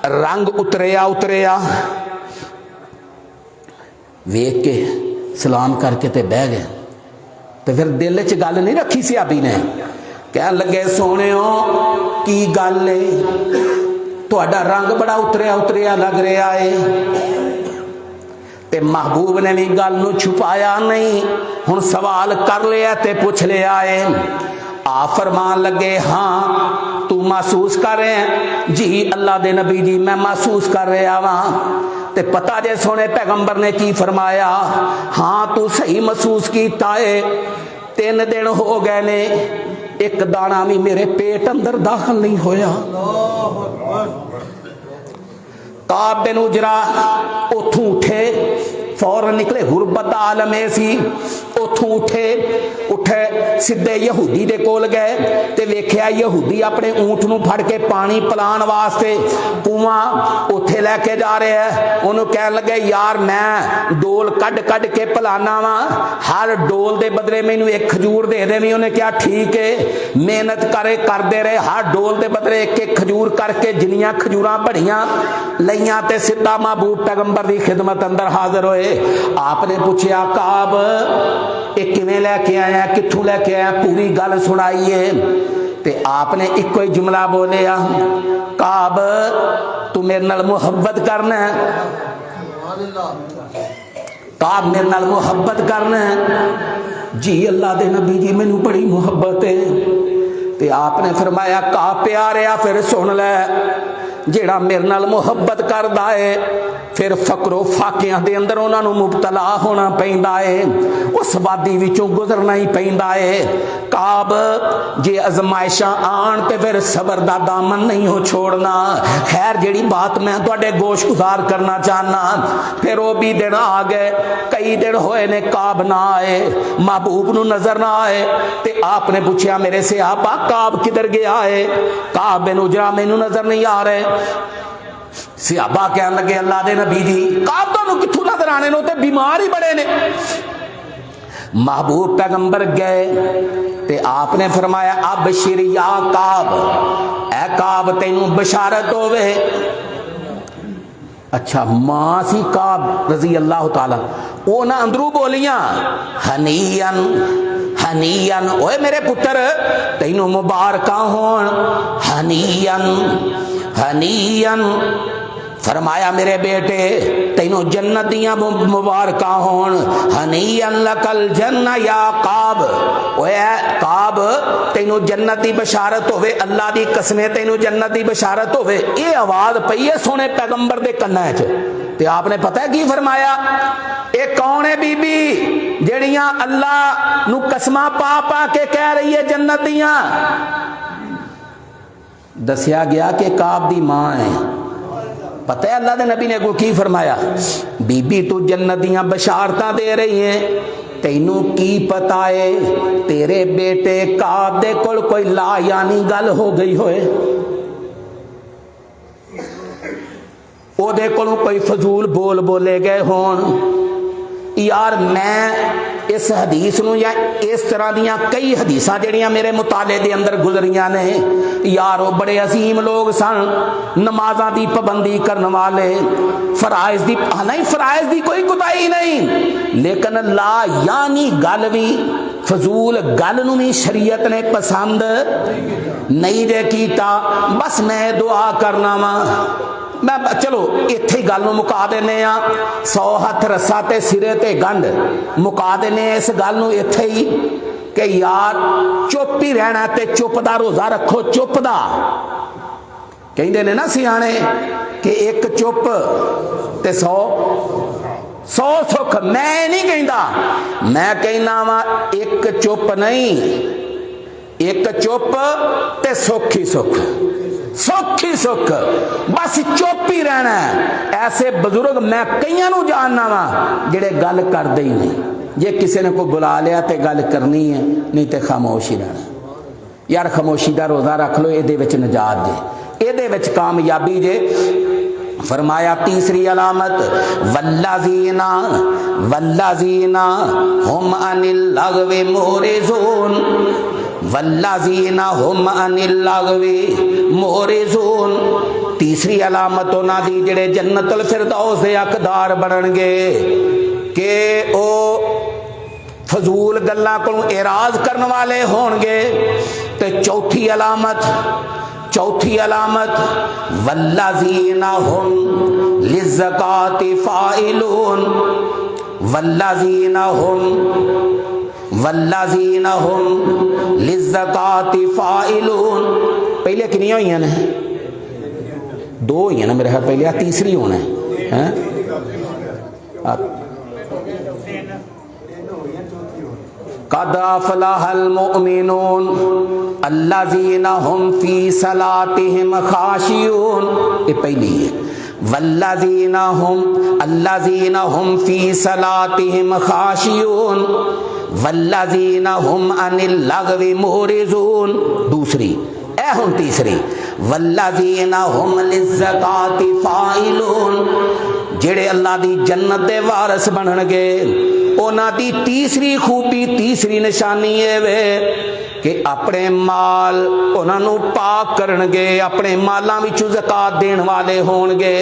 Speaker 2: रंग उतरिया उतरिया। वेख के सलाम करके ते बह गए। तो फिर दिल च गल नहीं रखी सहाबी ने, कह लगे सोहणिओ की गल है, तुहाडा रंग बड़ा उतरिया उतरिया लग रहा है। ते महबूब ने भी गल नू छुपाया नहीं, हुण सवाल कर लिया ते पूछ लिया है। आ फरमान लगे हाँ तू महसूस कर रहे हैं? जी अल्लाह दे नबी जी मैं महसूस कर रहा वहां। ते पता जे सोने पैगंबर ने की फरमाया? हाँ तू सही महसूस कीता है, 3 दिन हो गए ने एक दाना भी मेरे पेट अंदर दाखिल नहीं होया। काब बिन उजरा उथों उठे, फौरन निकले, गुरबत आलम सी, उथों उठे सीधे यहूदी दे कोल गए ते वेख्या यहूदी अपने ऊंट नू फड़ के पानी पिलाण वास्ते कुआं उथे लैके जा रहा है। उन्होंने कह लगे यार मैं डोल कड कड के पिलाना वा, हर डोल दे बदले मैनू एक खजूर दे देवी। उन्हें कहा ठीक है। मेहनत करते रहे, हर डोल दे बदले एक एक खजूर करके जिन्नियां खजूरां बढ़ियां लईयां ते सीधा महबूब पैगंबर की खिदमत अंदर हाजिर होए। आपने पूछया काब एक किवें लैके आया, कित्थों लैके आया, पूरी गल सुनाइए। ते आपने इको ही जुमला बोलिया, काब तू मेरे नाल मुहब्बत करना है? काब मेरे नाल मुहब्बत करना है? जी अल्लाह दे नबी जी मैनू बड़ी मुहब्बत है। ते आपने फरमाया काब प्यारिया फिर सुन लै, जेड़ा मेरे नाल मुहब्बत करदा है फिर फकरो फाकियां दे अंदर उन्होंने मुबतला होना पैंदा है, उस वादी विचों गुजरना ही पैंदा है। काब जे अजमाइशां आन ते फिर सबर दा दामन नहीं हो छोड़ना। खैर जेड़ी बात मैं तुहाडे गोश गुजार करना चाहना, फिर वो भी दिन आ गए, कई दिन होए ने काब ना आए, महबूब नू नजर ना आए। ते आपने पूछया मेरे सहाबा काब किधर गया है? काब बिन उजरा मैनू नजर नहीं आ रहे। सहाबा कहन लगे अल्लाह दे नबी जी काब तुहानू कित्थों नजर आने नो, ते बीमार ही बड़े ने। महबूब पैगंबर गए ते आपने फरमाया अब शिरिया काब, ए काब तेनू बशारत होवे। अच्छा मां सी काब रजी अल्लाह ताला, ओ ना अंदरू बोलियां हनीयन हनीयन, ओए मेरे पुत्र तेनू मुबारक होन, हनीयन हनीयन। फरमाया मेरे बेटे तेनू जन्नत दियां मुबारक होन, हनीयन लकल जन्ना या काब, ओए काब तेनू जन्नत दी बशारत होवे, अल्लाह दी कसम तेनू जन्नत दी बशारत होवे। ये आवाज पई है सोने पैगंबर दे कन्नां च, ते आपने पता है की फरमाया, ये कौन है बीबी जेड़ियां अल्लाह नू कसमा पा पा के कह रही है जन्नत दियां? दसिया गया कि काब दी मां है। पता है अल्लाह दे नबी ने को की फरमाया, बीबी तू जन्नत दियां बशारतां दे रही है, तेनू की पता है तेरे बेटे काब दे कोल कोई ला यानी गल हो गई होए, ओदे कोलों कोई फजूल बोल बोले गए होन। यार मैं इस हदीस नूं या इस तरह दियां कई हदीसां जिहड़ियां मेरे मुताले दे अंदर गुजरियां ने, यार वो बड़े अजीम लोग सन, नमाज़ां दी पाबंदी करने वाले, फराइज दी नहीं, फराइज दी कोई कुताही नहीं, लेकिन ला यानी गल भी फजूल गल नूं भी शरीयत ने पसंद नहीं जे कीता। बस मैं दुआ करना वा, मैं चलो इत्थे गल नूं मुका देने आ, 100 हथ रस्सा ते सिरे ते गंढ, मुका देने इस गल नूं इत्थे ही कि यार चुप ही रहना ते चुप दा रोजा रखो, चुप दा कहंदे ने ना सियाणे कि एक चुप ते 100 सुख। मैं नहीं कहंदा, मैं कहना वा एक चुप नहीं, एक चुप ते सुख ही सुख, सुख ही सुख, बस चुप ही रहना है। ऐसे बुजुर्ग मैं कईयां नूं जानना वा जिहड़े गल करदे ही नहीं, जे किसी ने कोई बुला लिया तो गल करनी है, नहीं तो खामोश ही रहना। यार खामोशी का रोज़ा रख लो, ये निजात जे, ये कामयाबी जे। फरमाया तीसरी अलामत वल्लाज़ीना वल्लाज़ीना हुम अनिल लगवी मोरिज़ून, वल्लाज़ीना हुम अनिल लगवी मोरिज़ून। तीसरी अलामत उन्हां दी जिहड़े जन्नतुल फिरदौस दे हकदार बनणगे कि ओ फजूल गल्लां कोलों एराज करने वाले होणगे। ते चौथी अलामत वल्लाज़ीना हुम लिज़्ज़काति फ़ाइलून, वल्लाज़ीना हुम लिज़्ज़काति फ़ाइलून। पहले कितनी हुई ने? 2 हुई ना मेरे ख्याल, पहले तीसरी होना है। कद अफ़लहल मुमिनून अल्लज़ीना हुम फ़ी सलातिहिम ख़ाशिऊन, ये पहली है। वल्लज़ीना हुम फ़ी सलातिहिम ख़ाशिऊन वल्लज़ीना हुम अनिल लगवी मोरिज़ून, दूसरी। ए हुन तीसरी वल्लज़ीना हुम लिज़्ज़काति फ़ाइलून, जेड़े अल्लाह दी जन्नत दे वारस बनणगे उन्हां दी तीसरी खूबी, तीसरी निशानी है वे कि अपने माल उन्होंने पाक करनगे, अपने मालां विचों ज़कात देण वाले होणगे,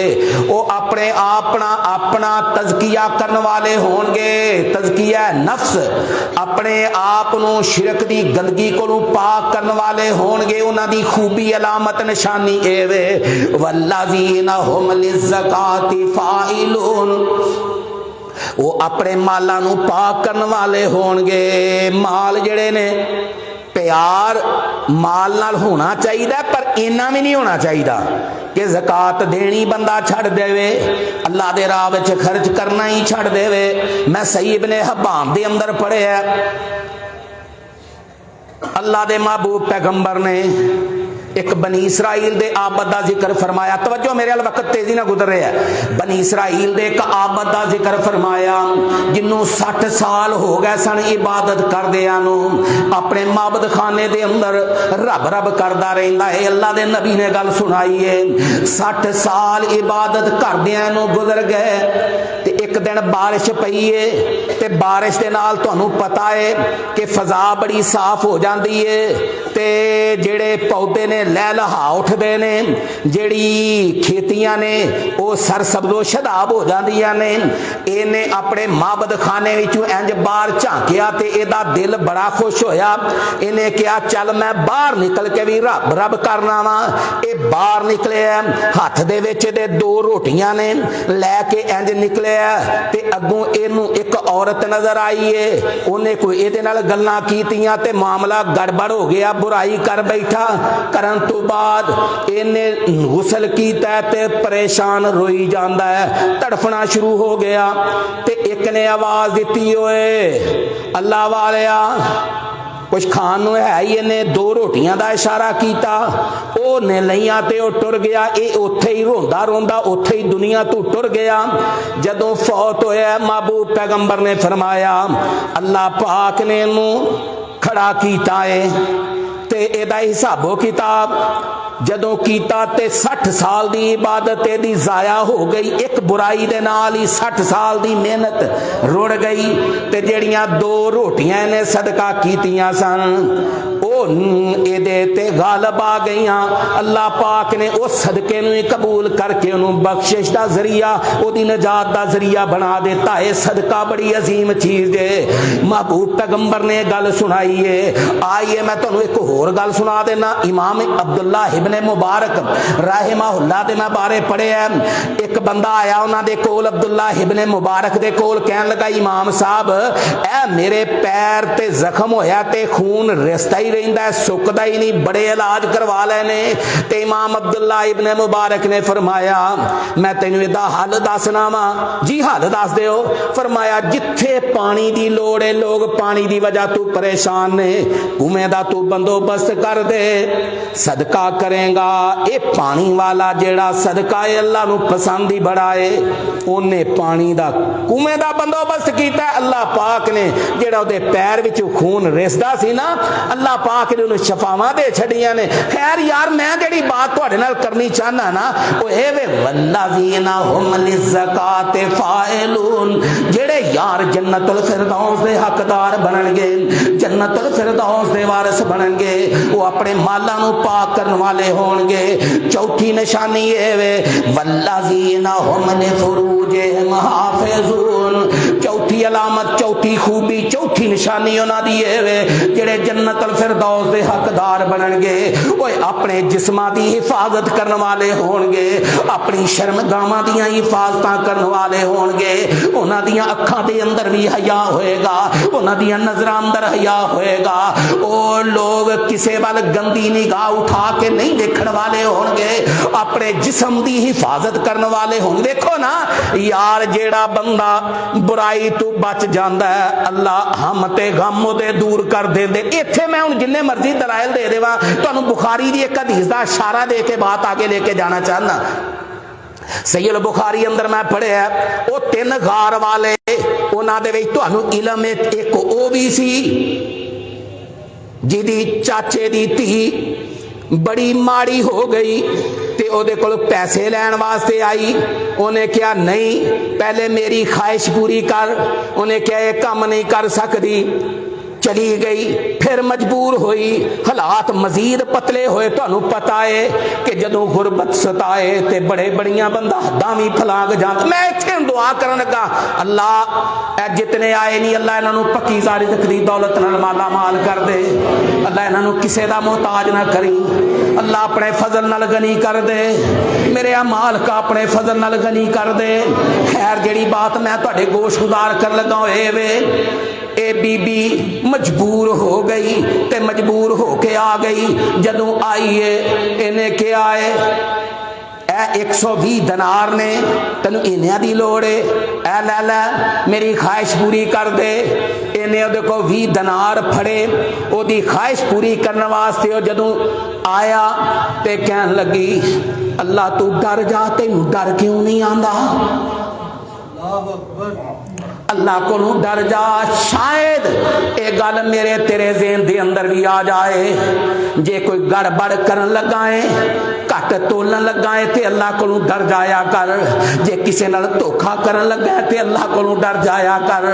Speaker 2: वो अपने अपना तज़किया करने वाले होणगे, तज़किया नफ्स, अपने आप नूं शिरक दी गंदगी कोलों पाक करने वाले होणगे। उन्हां दी खूबी अलामत निशानी ए वे वल्लज़ीना हुम लिज़्ज़काति फ़ाइलून, वो अपने मालां नूं पाक करने वाले होणगे। माल जिहड़े ने प्यार माल नाल होना चाहिए, पर इन्ना भी नहीं होना चाहिए कि ज़कात देनी बंदा छड़ देवे, अल्लाह दे राह विच खर्च करना ही छड़ देवे। मैं सही इब्ने हब्बान दे अंदर पढ़िया, अल्लाह दे महबूब पैगंबर ने एक बनी इसराइल दे आबद का जिक्र फरमाया। तवज्जो मेरे वाल, वक्त तेजी ना गुजर रहा है। बनी इसराइल दे एक आबद का जिक्र फरमाया जिन्हों 60 साल हो गए सन इबादत करदियां नूं, अपने माबद खाने दे अंदर रब रब करदा रहिंदा है। अल्लाह दे नबी ने गल सुनाई है, 60 साल इबादत करदियां नूं गुजर गए ते एक दिन बारिश पई है ते बारिश दे नाल तुहानू पता है कि फजा बड़ी साफ हो जाती है ते जेड़े पौधे ने लह लहा उठते ने, जेड़ी खेतियां ने वो सरसब्जो शदाब हो जांदियां ने। इहने अपने माबद खाने विचों इंज बाहर झांकिया ते इहदा दिल बड़ा खुश होया। इहने कहा चल मैं बाहर निकल के भी रब रब करना वा। ये बाहर निकले हथ दे विच दे 2 रोटियां ने लैके इंज निकले ते अगों इहनू एक औरत नजर आई है। उन्हें कोई इहदे नाल गल्लां कीतियां ते मामला गड़बड़ हो गया, बुराई कर बैठा। करन तो बाद इन्हें गुसल कीता ते परेशान रोई जांदा है, तड़फना शुरू हो गया। ते एक ने आवाज दी, ओए अल्लाह वालिया कुछ खान नूं है ही। इन्हें 2 रोटियां का इशारा किया, उन्हें लईयां ते वो टुर गया। ये उत्थे ही रोंदा रोंदा उत्थे ही दुनिया तो टुर गया। जदों फौत होया महबूब पैगंबर ने फरमाया अल्लाह पाक ने इनू खड़ा किया है ते एदा हिसाबो किताब जदों कीता ते 60 साल दी इबादत एदी जाया हो गई। एक बुराई दे नाल ही 60 साल दी मेहनत रुड़ गई। ते जेड़ियां 2 रोटियां ने सदका कीतियां सन एदे ते गालब आ गईयां। अल्लाह पाक ने उस सदके नूं ही कबूल करके उन्होंने बख्शिश का जरिया, ओदी नजात का जरिया बना दिता है। सदका बड़ी अजीम चीज है। महबूब पैगंबर ने गल सुनाई है। आइए मैं तुहानूं एक होर गल सुना देना। इमाम अब्दुल्ला इब्ने मुबारक रहमहुल्लाह दे मैं बारे पढ़िया। एक बंदा आया उन्हां दे कोल, अब्दुल्ला इब्ने मुबारक दे कोल, कहन लगा इमाम साहब ए मेरे पैर ते जख्म होया ते खून रिसदा ही रहिंदा है, सुकदा ही नहीं, बड़े इलाज करवा लेने। ते इमाम अब्दुल्ला इब्ने मुबारक ने फरमाया मैं तेनू इहदा हल दसना वा। जी हल दस दिओ। फरमाया जिथे पानी दी लोड़ है, लोग पानी दी वजह तू परेशान ने, कुएं दा तू बंदोबस्त कर दे, सदका करेगा। ये पानी वाला जेड़ा सदका है अल्लाह नू पसंद ही बड़ा है। उन्हें पानी दा कुएं दा बंदोबस्त कीता। अल्लाह पाक ने जेड़ा उहदे पैर विच खून रिसदा सी ना, अल्लाह पाक ने उन्हें शफावां दे छड़ियां ने। खैर यार मैं जेड़ी बात तुहाडे नाल करनी चाहना ना वो ए वे वल्लज़ीना हुम लिज़्ज़कात फाइलून, जेड़े यार जन्नतुल फिरदौस दे हकदार बनणगे, जन्नतुल फिरदौस दे वारिस बनणगे, वो अपने मालां नूं पाक करन वाले होणगे। चौथी निशानी ए वे वल्लज़ीना हुम लिफ़ुरूजिहिम हाफ़िज़ून, चौथी अलामत, चौथी खूबी, चौथी निशानी उन्हां दी ए वे जेड़े जन्नतुल फिरदौस दे हकदार बनणगे। ओए अपने जिस्मां दी हिफाजत करन वाले होणगे, अपनी शर्मगावां दी हिफाजतां करन वाले होणगे। उन्हां दी अखां दे अंदर भी हया होएगा, उन्हां दी नज़रां अंदर हया होएगा। ओ लोग किसे वाल गंदी निगाह उठा के नहीं देखण वाले होणगे, अपने जिस्म दी हिफाजत करन वाले होणगे। देखो ना यार जेड़ा बंदा बुराई तो बच जांदा है अल्लाह हम ते गम ओदे दूर कर देंदे। इत्थे मैं हुण जिन्ने मर्जी दलाइल दे देवां, तुहानूं बुखारी दी एक हदीस दा इशारा दे के बात आगे लेके जाना चाहना। सहीह बुखारी अंदर मैं पढ़िया वो 3 गार वाले, उन्हां दे विच तुहानूं इलम एक ओ भी सी जिहदी चाचे दी धी बड़ी माड़ी हो गई ते ओदे कोल पैसे लैण वास्ते आई। उन्हें कहा नहीं पहले मेरी ख्वाहिश पूरी कर। उन्हें कहा यह काम नहीं कर सकती, चली गई। फिर मजबूर हुई, हालात मजीद पतले होए। तुहानूं पता है कि जदों गुरबत सताए ते बड़े बड़ियां बंदा हद्दां भी फलांग जांदा। मैं इत्थे दुआ करन लगा अल्लाह ए जितने आए नहीं अल्लाह इन्हां नूं पक्की सारी दी दौलत नाल माला माल कर दे, अल्लाह इन्हां नूं किसे दा मोहताज ना करी, अल्लाह अपने फजल नाल गनी कर दे, मेरे मालिक अपने फजल नाल गनी कर दे। खैर जेड़ी बात मैं तुहाडे गोश गुजार कर लगा होए वे ए बीबी मजबूर हो गई ते मजबूर होके आ गई। जदों आई है इन्हें क्या है 120 दिनार ने, तेनू इन्हां दी लोड़ है, ए लै लै मेरी ख्वाहिश पूरी कर दे। इन्हें उहदे को 20 दिनार फड़े, ओदी ख्वाहिश पूरी करने वास्ते जदों आया ते कहन लगी अल्लाह तू डर जा, तेनू डर क्यों नहीं आंदा? अल्लाह को डर जा। शायद ये गल मेरे तेरे ज़हन के अंदर भी आ जाए, जे कोई गड़बड़ करन लगा है घट ते तोलन लगा है ते अल्लाह कोलों डर जाया कर। जे किसी नाल धोखा करन लगा है ते अल्लाह कोलों डर जाया कर।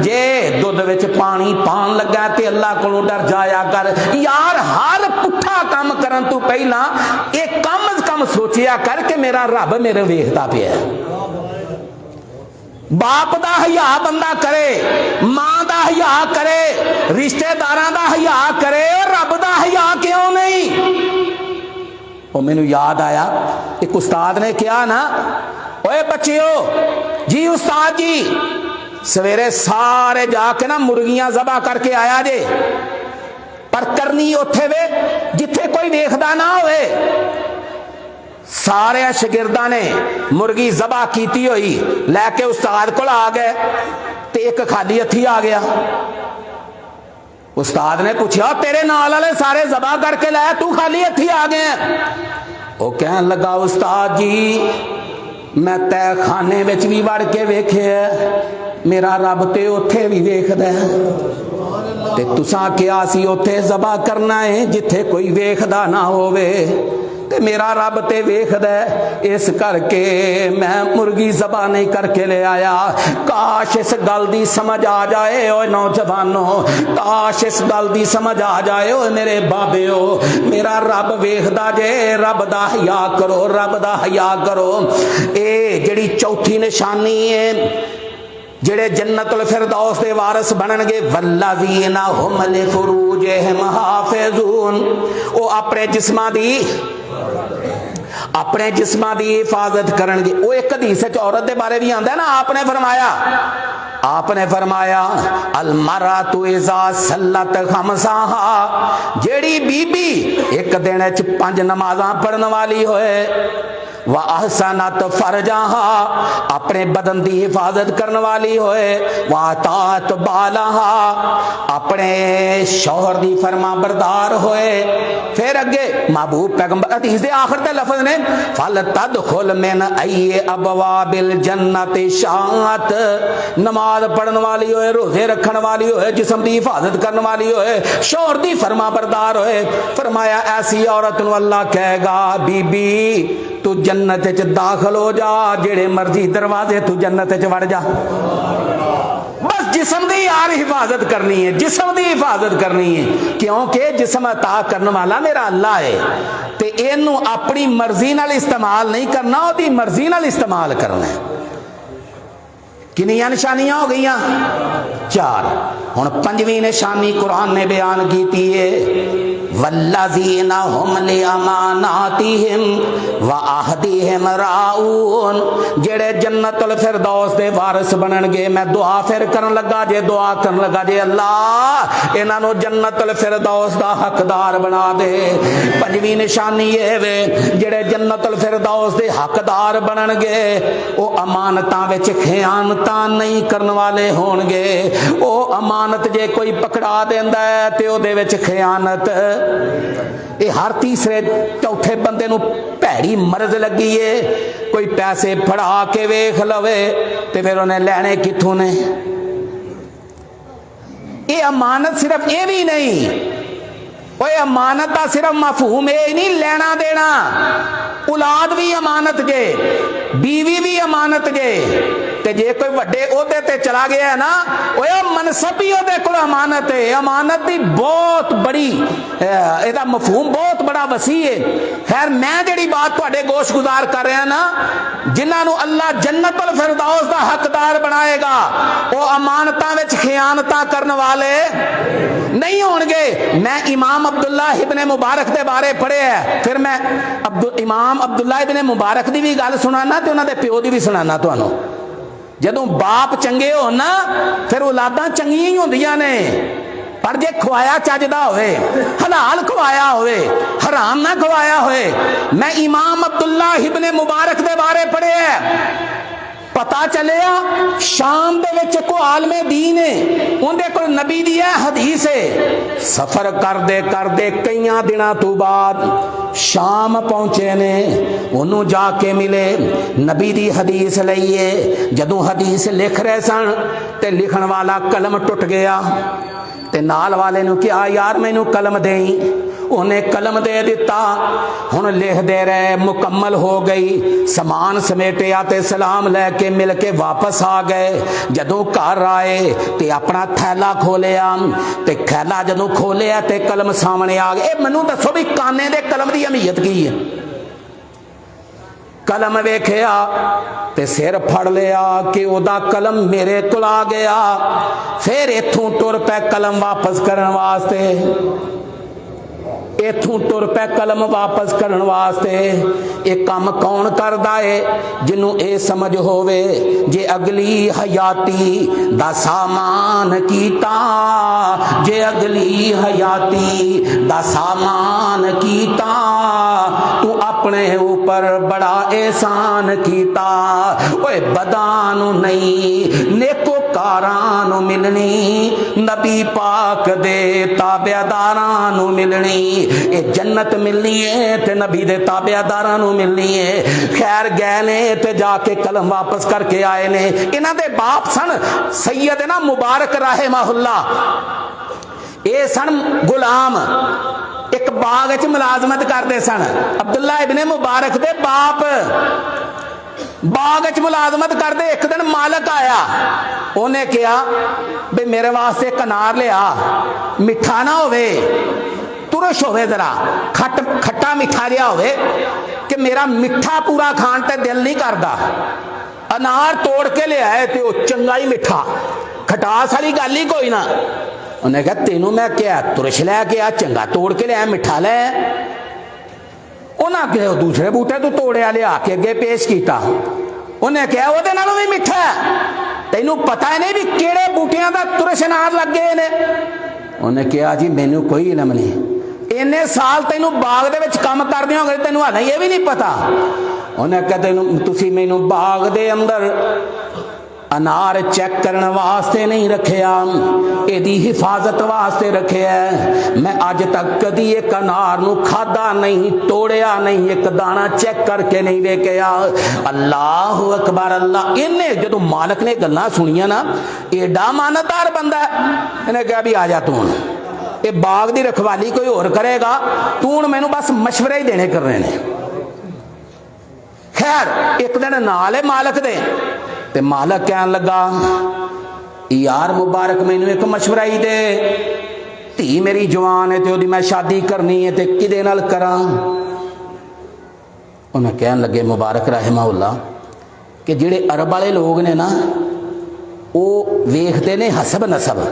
Speaker 2: जे दुध विच पानी पान लगा है ते अल्लाह कोलों डर जाया कर। यार हर पुठा काम करन तो पहला एक कम अज कम सोचिया कर कि मेरा रब मेरे वेखदा पिया। बाप दा हया बंदा करे, मां दा हया करे, रिश्तेदारां दा हया करे, रब दा हया क्यों नहीं? वो मैनू याद आया एक उस्ताद ने कहा ना, ओए बच्चियो जी उस्ताद जी सवेरे सारे जाके ना मुर्गियां ज़बा करके आया जे, पर करनी उत्थे वे जिथे कोई वेखदा ना होवे। सारे शागिर्दां ने मुर्गी ज़बा कीती हुई लैके उस्ताद कोल आ गए ते एक खाली हथी आ गया। उस्ताद ने पूछा तेरे नाल वाले सारे ज़बा करके लाया, तू खाली हथी आ गया? वो कहन लगा उस्ताद जी मैं तय खाने विच भी वड़ के वेखे, मेरा रब ते उत्थे भी वेखदा ते तुसां क्या सी उत्थे ज़बा करना है जिथे कोई वेखदा ना होवे ते मेरा रब ते वेखदा, इस करके मैं मुर्गी ज़बा नहीं करके ले आया। काश इस गल दी समझ आ जाए ओ नौजवानों, काश इस गल दी समझ आ जाए ओ मेरे बाबेओ, मेरा रब वेखदा जे। रब दा हया करो, रब दा हया करो। ए जेड़ी चौथी निशानी है जेड़े जन्नतुल फिरदौस दे वारिस बनणगे, वल्लज़ीना हुम लिफुरूजिहिम हाफिज़ून, ओ अपने जिस्मां दी हिफाजत करनगे। वो एक हदीस च औरत दे बारे भी आंदा है ना, आपने फरमाया अल मरातु इज़ा सल्लत खमसाहा, जेड़ी बीबी एक दिन च 5 नमाज़ां पढ़न वाली होए, व अहसनत फरजाहा, अपने बदन की हिफाजत करने वाली होए, व अतात बालाहा, अपने शौहर की फरमा बरदार होए। फिर अगे महबूब पैगंबर हदीस दे आखिर ते लफ्ज ने फल तदखुल मिन अय्य अबवाबिल जन्नत शात, नमाज पढ़ने वाली होए, रोजे रखने वाली होए, जिस्म की हिफाजत करने वाली होए, शौहर की फरमा बरदार होए। फरमाया ऐसी औरत नूं अल्लाह कहेगा बीबी तू जन्नत च दाखिल हो जा, जेड़े मर्जी दरवाजे तू जन्नत च वड़ जा। बस जिस्म की यार हिफाजत करनी है, जिस्म की हिफाजत करनी है, क्योंकि जिस्म अता करने वाला मेरा अल्लाह है ते इनू अपनी मर्जी नाल इस्तेमाल नहीं करना, ओदी मर्जी नाल इस्तेमाल करना है। कितनी निशानियां हो गई? 4। हुण 5वीं निशानी कुरान ने बयान की है, वल्लज़ीना हुम लिअमानातिहिम व अहदिहिम राऊन, जेड़े जन्नतुल फिरदौस दे वारिस बनणगे। मैं दुआ फिर करन लगा जे, दुआ करन लगा जे अल्लाह इन्हां नूं जन्नतुल फिरदौस दा हकदार बना दे। 5वीं निशानी ये वे जेड़े जन्नतुल फिरदौस दे हकदार बनणगे ओ अमानतां विच खयानतां नहीं करन वाले होणगे। ओ अमानत जे कोई पकड़ा देंदा है ते ओदे विच खयानत, ये हर तीसरे चौथे बंदे नूं भैड़ी मरज लगी है। कोई पैसे फड़ा के वेख लवे ते फिर उन्हें लैने कित्थों ने। ये अमानत सिर्फ ये भी नहीं, ओए अमानत का सिर्फ मफहूम ये नहीं लेना देना, औलाद भी अमानत जे, बीवी भी अमानत जे, ते जे कोई वड्डे ओहदे ते चला गया है ना, ओए मनसब भी ओहदे कोल अमानत है। अमानत दी बहुत बड़ी एदा मफहूम बहुत बड़ा वसी है। खैर मैं जेड़ी बात तुहाडे गोश गुजार कर रहा ना, जिन्हां नूं अल्लाह जन्नतुल फिरदौस दा हकदार बनाएगा वो अमानतां विच खयानतां करन वाले नहीं होणगे। मैं इमाम अब्दुल्ला इब्ने मुबारक दे बारे पढ़े है, फिर मैं इमाम अब्दुल्ला इब्ने मुबारक दी भी गल सुनाना ते उन्हां दे प्यो दी भी सुनाना तुहानूं। जदों बाप चंगे हो ना फिर औलादां चंगियां ही होंदियां ने, पर जे खवाया चजदा होवे, हलाल खवाया होवे, हराम ना खवाया होवे। मैं इमाम अब्दुल्ला इब्ने मुबारक दे बारे पढ़े है, पता चलिया शाम दे विच को आलमे दीन है, उहदे कोल नबी दी हदीस है। सफर करदे करदे कईयां दिनां तो बाद शाम पहुंचे ने, उन्हों जाके मिले, नबी दी हदीस लईए। जदों हदीस लिख रहे सन ते लिखण वाला कलम टुट गया ते नाल वाले नूं कहा यार मैनू कलम देई। उन्हें कलम दे दिता। हुण लिखदे रहे, मुकम्मल हो गई, समान समेटिया ते सलाम लैके मिल के वापस आ गए। जदों घर आए ते अपना थैला खोलिया ते थैला जदों खोलिया ते कलम सामने आ गए। मैनू दसो भी काने दे कलम की अहमियत की है? कलम वेखिया ते सिर फड़ लिया कि ओदा कलम मेरे कोल आ गया। फिर इथों टुर पै कलम वापस करने वास्ते, इथों तुर पै कलम वापस करने वास्ते। एक काम कौन करदा है? जिन्हों ये समझ होवे जे अगली हयाती दा सामान कीता, जे अगली हयाती दा सामान कीता, तू अपने ऊपर बड़ा एहसान कीता। ओए बदानू नहीं नेकोकारां मिलनी, नबी पाक दे ताबेदारां मिलनी। ये जन्नत मिलनी है ते नबी दे ताबेदारां नू मिलनी है। खैर गए ने ते जाके कलम वापस करके आए ने। इन्हां दे बाप सन सैयदना मुबारक रहमहुल्लाह, ये सन गुलाम, एक बाग च मुलाजमत करते सन। अब्दुल्ला इब्ने मुबारक दे बाप बाग च मुलाजमत करते। एक दिन मालक आया, उन्हें कहा भी मेरे वास्ते एक अनार लिया, मिठा ना होवे, तुरश होवे, जरा खट्टा मिठा जिहा होवे कि मेरा मिठा पूरा खान ते दिल नहीं करता। अनार तोड़ के ले आए तो चंगा ही मिठा, खटास वाली गल ही कोई ना। उन्हें कहा तेनों मैं क्या तुरश लैके आ, चंगा तोड़ के लिया, मिठा लै। उन्हें कहा दूसरे बूटे तू तोड़िया लिया के अगे पेश किया। उन्हें कहा वो नालों भी मिठा, तेनों पता ही नहीं भी किहड़े बूटियां दा तुरश अनार लग गए ने। उन्हें कहा जी मैनू कोई इलम नहीं, इन्ने साल तेनू बाग दे विच काम करदे हो गए, तेनू हाले ये भी नहीं पता। उन्हें कहा तेनू तुसी मैनू बाग दे अंदर अनार चेक करने वास्ते नहीं रखिया, एदी हिफाजत वास्ते रखिया। मैं अज तक कदी एक अनार नू खादा नहीं, तोड़िया नहीं, एक दाना चेक करके नहीं वेखिया। अल्लाह अकबर अल्लाह। इन्हें जदों मालक ने गल्लां सुनिया ना, एडा मानदार बंदा, इन्हें कहा भी आ जा तू, ये बाग की रखवाली कोई और करेगा, तू हुण मैनू बस मशवरे ही देने करने ने। खैर एक दिन नाल है मालक दे, ते मालक कहन लगा यार मुबारक मैनू एक मशवरा ही दे, धी मेरी जवान है ते ओदी मैं शादी करनी है, ते किदे नाल करां? उन्हें कहन लगे मुबारक रहमहुल्लाह कि जिहड़े अरब वाले लोग ने ना, वो वेखते ने हसब नसब,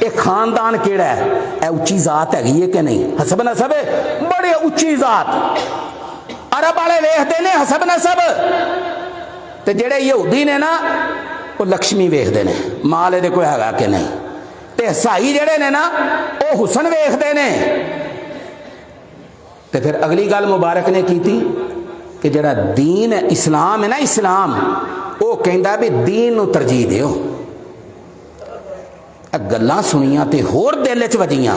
Speaker 2: ये खानदान केड़ा है, ए उच्ची जात हैगी है कि नहीं। हसब नसब बड़े उच्ची जात, अरब वाले वेखते ने हसब नसब। ते जेड़े यहूदी ने ना, वो लक्ष्मी वेखते ने, माल इहदे कोई हैगा कि नहीं। ते ईसाई जेड़े ने ना, वो हुसन वेखते ने। ते फिर अगली गल मुबारक ने की थी कि जेड़ा दीन है, इस्लाम है ना, इस्लाम वो कहता भी दीन नू तरजीह दिओ। गल्लां सुनिया ते होर दिल च वजियां,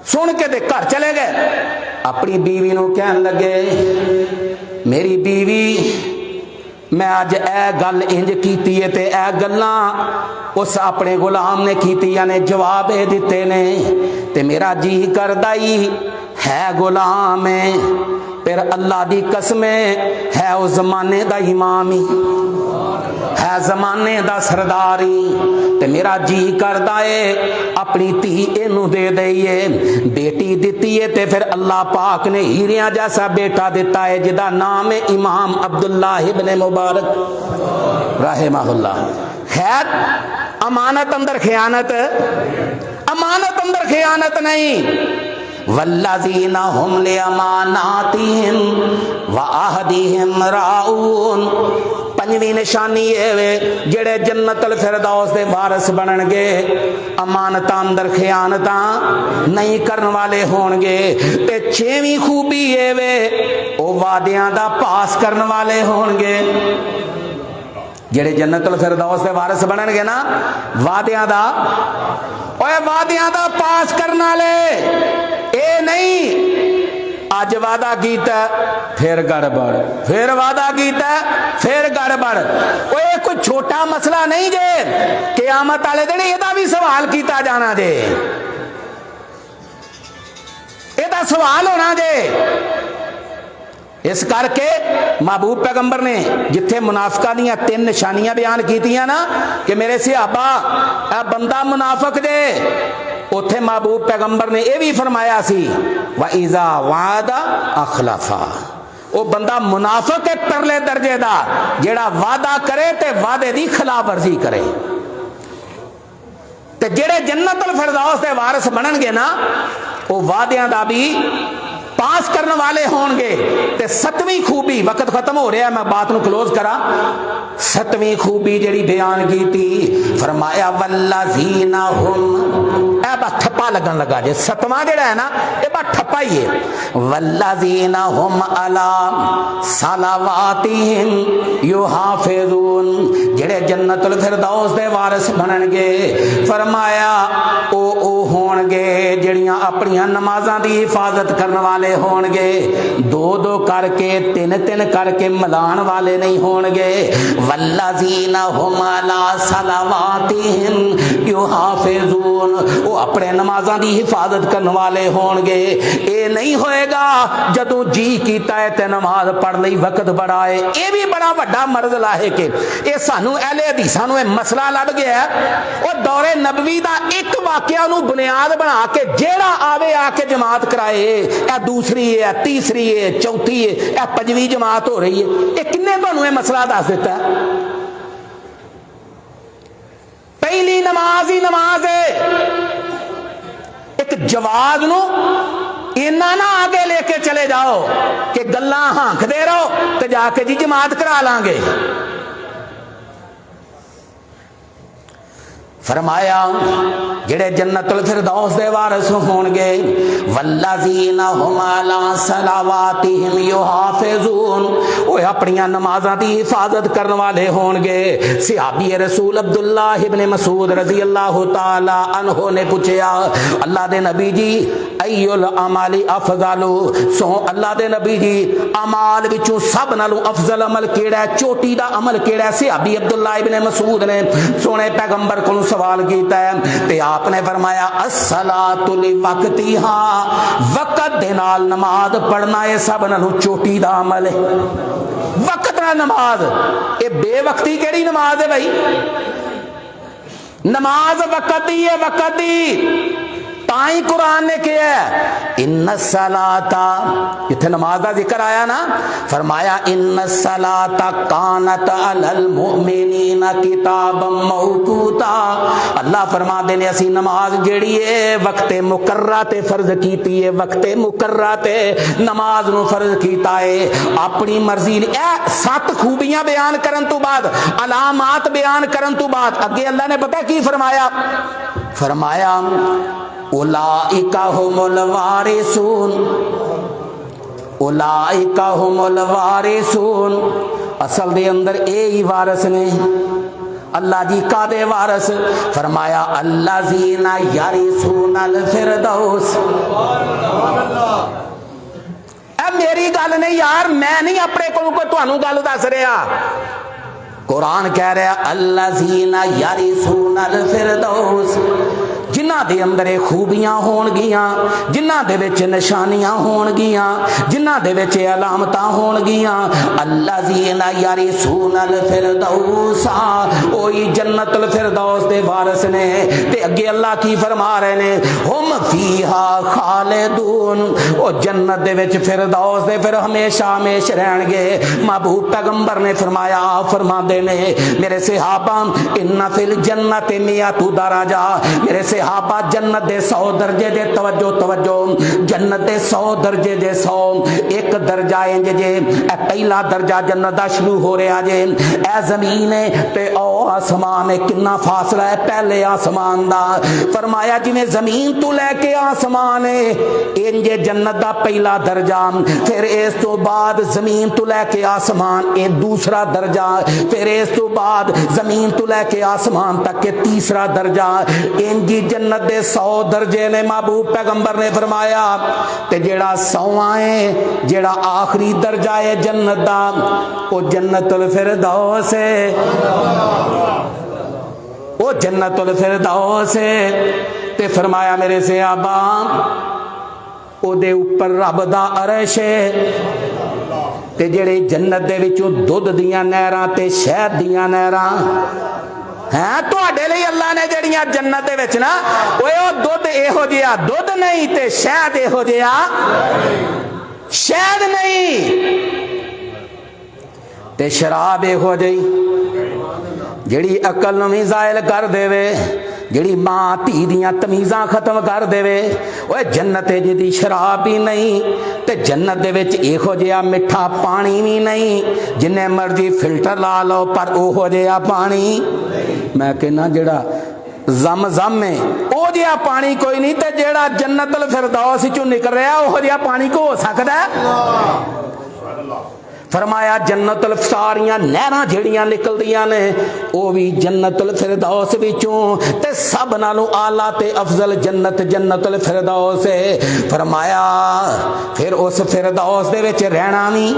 Speaker 2: सुन के ते घर चले गए। अपनी बीवी नू कहन लगे मेरी बीवी, मैं अज ए गल इंज कीती है ते ए गल्लां उस अपने गुलाम ने कीतियां ने, जवाब ए दिते ने, ते मेरा जी करदा ही है गुलाम है, फिर अल्लाह दी कसम है उस जमाने दा इमाम ही है, जमाने दा सरदारी, ते मेरा जी करदा है अपनी धी इनू दे दईए। बेटी दिती है ते फिर अल्लाह पाक ने हीरियां जैसा बेटा दिता है, जिदा नाम है इमाम अब्दुल्ला इब्ने मुबारक रहमहुल्लाह। खैर अमानत अंदर खयानत, अमानत अंदर खयानत नहीं। वल्लज़ीना हुम लिअमानातिहिम व अहदिहिम राऊन। पंजवीं निशानी ये वे जेड़े जन्नतुल फिरदौस दे वारिस बनणगे, अमानतां अंदर खयानतां नहीं करने वाले होणगे। ते छेवीं खूबी ये वे ओ वादियां दा पास करने वाले होणगे। जेड़े जन्नतुल फिरदौस दे वारिस बनणगे ना, वादियां दा, ओए वादियां दा पास करने वाले, ए नहीं अज वादा कीता फिर गड़बड़, फिर वादा कीता फिर गड़बड़। ओए कोई छोटा मसला नहीं जे, क़यामत वाले दिन एदा भी सवाल किया जाना जे। दा सवाल होना जे। इस करके महबूब पैगंबर ने जिथे मुनाफिकां दीयां 3 निशानियां बयान कीतियां ना कि मेरे सहाबा ए बंदा मुनाफिक जे, उथे महबूब पैगंबर ने यह भी फरमाया सी व इज़ा वादा अखलफा, वो बंदा मुनाफिक एक परले दर्जे का जेड़ा वादा करे ते वादे की खिलाफ वर्जी करे। ते जेड़े जन्नतुल फिरदौस दे वारिस बननगे ना वो वादियां दा भी पास करने वाले होंगे। ते 7वीं खूबी, वक्त खत्म हो रहा है, मैं बात को क्लोज करा। 7वीं खूबी जेड़ी बयान की थी, फरमाया वल्लज़ीना हुम, ए बा ठप्पा लगन लगा जे 7वां जेड़ा है ना ये बा ठप्पा ही है। वल्लज़ीना हुम अला सलावातिहिम युहाफिज़ून, जेड़े जन्नतुल फिरदौस दे वारिस बननगे, फरमाया ओ होणगे जेड़ियां अपनी नमाज़ां दी हिफाजत करने वाले होणगे, 2-2 करके 3-3 करके मिलान वाले नहीं होणगे। वल्लज़ीना हुम अला सलावातिहिम युहाफिज़ून, वो अपने नमाज़ां दी हिफाजत करने वाले होणगे। ये नहीं होएगा जदों जी कीता है ते नमाज पढ़ लई वक्त बड़ा है। ये भी बड़ा वड्डा मर्ज लाहे के ये सानू अहले हदीसां नू मसला लभ गया है। और दौरे नबवी दा एक वाकया नू बुनियाद बना के जेड़ा आवे आके जमात कराए, ए दूसरी है, तीसरी है, चौथी है, ए 5वीं जमात हो रही है। ये किन्ने तुहानू ये मसला दस दिता है? पहली नमाज ही नमाज है। एक जवाब नू इन्ना ना आगे लेके चले जाओ कि गल्लां हांकदे रहो ते जाके जी जमात करा लांगे। फरमाया जेड़े जन्नतुल फिरदौस दे वारिस होणगे, वल्लज़ीना हुम अला सलावातिहिम युहाफिज़ून, वो अपनी नमाज़ां दी हिफाजत करने वाले होणगे। सहाबी रसूल अब्दुल्लाह इब्न मसूद रज़ी अल्लाह तआला अन्हु ने पूछा, अल्लाह दे नबी जी अय्युल अमली अफज़लु, सो अल्लाह दे नबी जी अमाल विचों सब नालों अफजल अमल केड़ा है, चोटी दा अमल केड़ा है? सहाबी अब्दुल्लाह इब्न मसूद ने सोने पैगंबर को सवाल किया है ते आपने फरमाया अस्सलातु लिवक्तिहा, वक्त दे नाल नमाज पढ़ना है सब नालों चोटी दा अमल है। वक्त नाल नमाज, ये बेवक्ती केड़ी नमाज है भाई? नमाज वक्त दी है, वक्त दी। ताई कुरान ने किया है इन्ना सलाता, इतने नमाज का जिक्र आया ना, फरमाया इन्ना सलाता कानत अलल मुमिनीना किताबम मौकूता। अल्लाह फरमा दे ने असी नमाज जेड़ी है वक्ते मुकर्रा ते फर्ज कीती है, वक्ते मुकर्रा ते नमाज नु फर्ज कीता है अपनी मर्जी। ए 7 खूबियां बयान करन तो बाद, अलामात बयान करन तो बाद अगे अल्लाह ने पता की फरमाया? फरमाया उलाइका हुमुल वारिसून, उलाइका हुमुल वारिसून, असल दे अंदर ए ही वारिस ने। अल्लाह जी का दे वारिस? फरमाया अल्लाज़ीना यरिसूनल फिरदौस। ए मेरी गल नहीं यार, मैं नहीं अपने को कोई तुहानू गल दस रहा। कुरान कह रहा अल्लाज़ीना यरिसूनल फिरदौस, जिन्हां दे अंदर खूबियां होणगियां, जिन्हां दे विच निशानियां होणगियां, जिन्हां दे विच अलामतां होणगियां, अल्लाज़ीना यरिसूनल फिरदौसा, ओही जन्नतुल फिरदौस दे वारिस ने। ते अगे अल्लाह की फरमा रहे ने हुम फीहा खालिदून, ओ जन्नत दे विच फिरदौस दे फिर हमेशा हमेश रहणगे। महबूब पैगंबर ने फरमाया, फरमांदे ने मेरे सहाबा इन्ना फिल जन्नत मियातु दराजा, मेरे सहाबा जन्नत दे 100 दर्जे दे, तवज्जो तवज्जो, जन्नत दे 100 दर्जे दे 100, एक दर्जा इंज जे ए पहला दर्जा जन्नत दा शुरू हो रहा जे, ए जमीन है ते ओ आसमान है, कितना फासला है पहले आसमान दा। फरमाया जिवें जमीन तो लैके आसमान है इंज जन्नत दा पहला दर्जा, फिर इस तो बाद जमीन तो लैके आसमान ए दूसरा दर्जा, फिर इस तो बाद जमीन तो लैके आसमान तक के तीसरा दर्जा। इंजी जन्नत दे 100 दर्जे ने। महबूब पैगंबर ने फरमाया ते जेड़ा 100वां है, जेड़ा आखिरी दर्जा है जन्नत दा, वो जन्नतुल फिरदौस है, वो जन्नतुल फिरदौस है। ते फरमाया मेरे सहाबा ओदे उपर रब दा अरश है ते जेड़े जन्नत दे विचों दुध दियां नहरां ते शहद दियां नहरां हैं तुहाडे लई अल्लाह ने जड़ियां जन्नत दे विच ना ओए ओ दुध इहो जिहा दुध नहीं ते शहद इहो जिहा शहद नहीं ते शराब इहो जही जिहड़ी अकल नूं भी ज़ायल कर देवे, जिहड़ी मां धी दियां तमीज़ां खत्म कर देवे। ओए जन्नत जिहदी शराब भी नहीं ते जन्नत दे विच इहो जिहा मिठा पानी भी नहीं, जिन्ने मर्जी फिल्टर ला लो पर ओहो जिहा पानी मैं कहना जिहड़ा ज़म है ओ जिहा पानी कोई नहीं, ते जिहड़ा जन्नतुल फिरदौस चों निकल रहा ओहो जिहा पानी को हो सकदा है? फरमाया जन्नतुल सारियां नहरां जिहड़ियां निकलदियां ने ओ भी जन्नतुल फिरदौस विचों, ते सब नालों आला ते अफजल जन्नत जन्नतुल फिरदौस है। फरमाया फिर उस फिरदौस दे विच रहना भी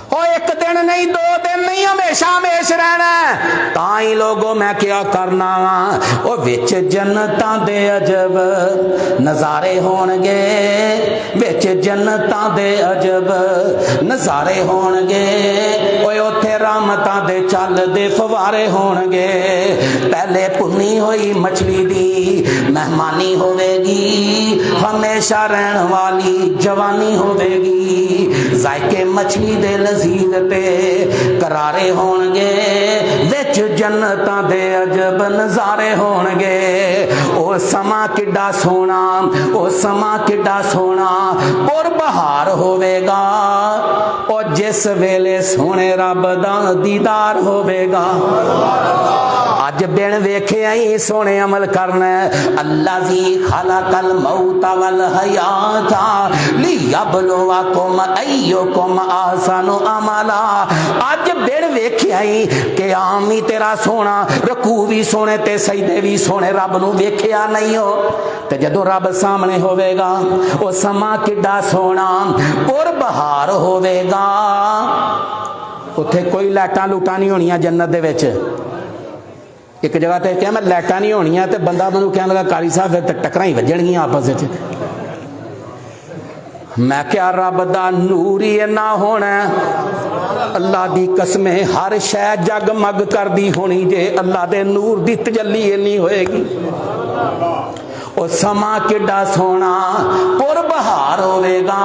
Speaker 2: ओ एक दिन नहीं, दो दिन नहीं, हमेशा हमेश रहना। ताई लोगों मैं क्या करना वा ओ विच जन्नतां दे अजब नजारे होणगे, विच जन्नतां दे अजब नजारे होणगे। ओए उत्थे रहमतां दे चलदे फवारे होणगे। पहले भुनी होई मछली दी मेहमानी होवेगी, हमेशा रहन वाली जवानी होवेगी। जायके मछली दे लजीज ते करारे होणगे, विच जन्नतां दे अजब नजारे होणगे। ओ समा किड्डा सोना, ओ समा किड्डा सोना पुर बहार होवेगा, और जिस वेले सोने रब दा दीदार होवेगा। अज बिन वेखे ही सोने अमल करना। अल्लाह जी खलकल मौता वल हयाता लियबलुवकुम अय्युकुम ahsanu अमला। अज बिन वेखे ही कि आम ही तेरा सोना, रकू भी सोने ते सजदे भी सोने, रब नूं वेखिया नहीं हो। ते जदों रब सामने होवेगा ओ समा किड्डा सोना पुर बहार होवेगा। उत्थे कोई लाइटां लूटां नहीं होणियां जन्नत दे विच। एक जगह ते क्या मैं लाइटां नहीं होणियां ते बंदा मैनूं कहण लगा कारी साहब फिर ते टक्करां ही वजणगियां आपस विच। मैं क्या रब दा नूर ही इन्ना होना, अल्लाह दी कसम हर शै जगमग करदी होनी जे अल्लाह दे नूर दी तजल्ली इन्नी होएगी। ओ समा किड्डा सोना पुर बहार होवेगा,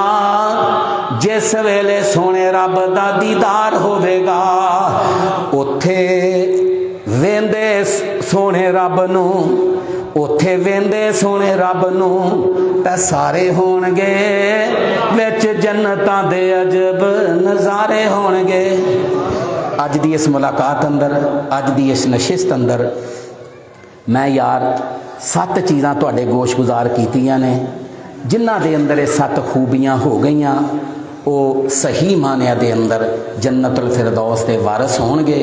Speaker 2: जिस वेले सोने रब दा दीदार होवेगा। उत्थे वेंदे सोने रब नूं, उत्थे वेंदे सोने रब नूं ते सारे होणगे, विच जन्नतां दे अजब नज़ारे होणगे। अज दी इस मुलाकात अंदर, अज दी इस नशिस्त अंदर मैं यार 7 चीज़ां तुहाडे गोश गुजार कीतियां ने, जिन्हां दे अंदर ये 7 खूबियां हो गईयां। वो सही मानिया दे अंदर जन्नतुल फिरदौस दे वारिस होणगे।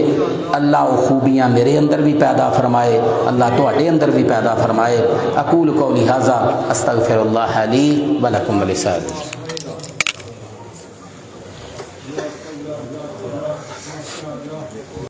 Speaker 2: अल्लाह वो खूबियां मेरे अंदर भी पैदा फरमाए, अल्लाह तुहाडे अंदर भी पैदा फरमाए। अकूल कौली हाज़ा अस्तगफिरुल्लाह ली व लकुम व लिसाइरिल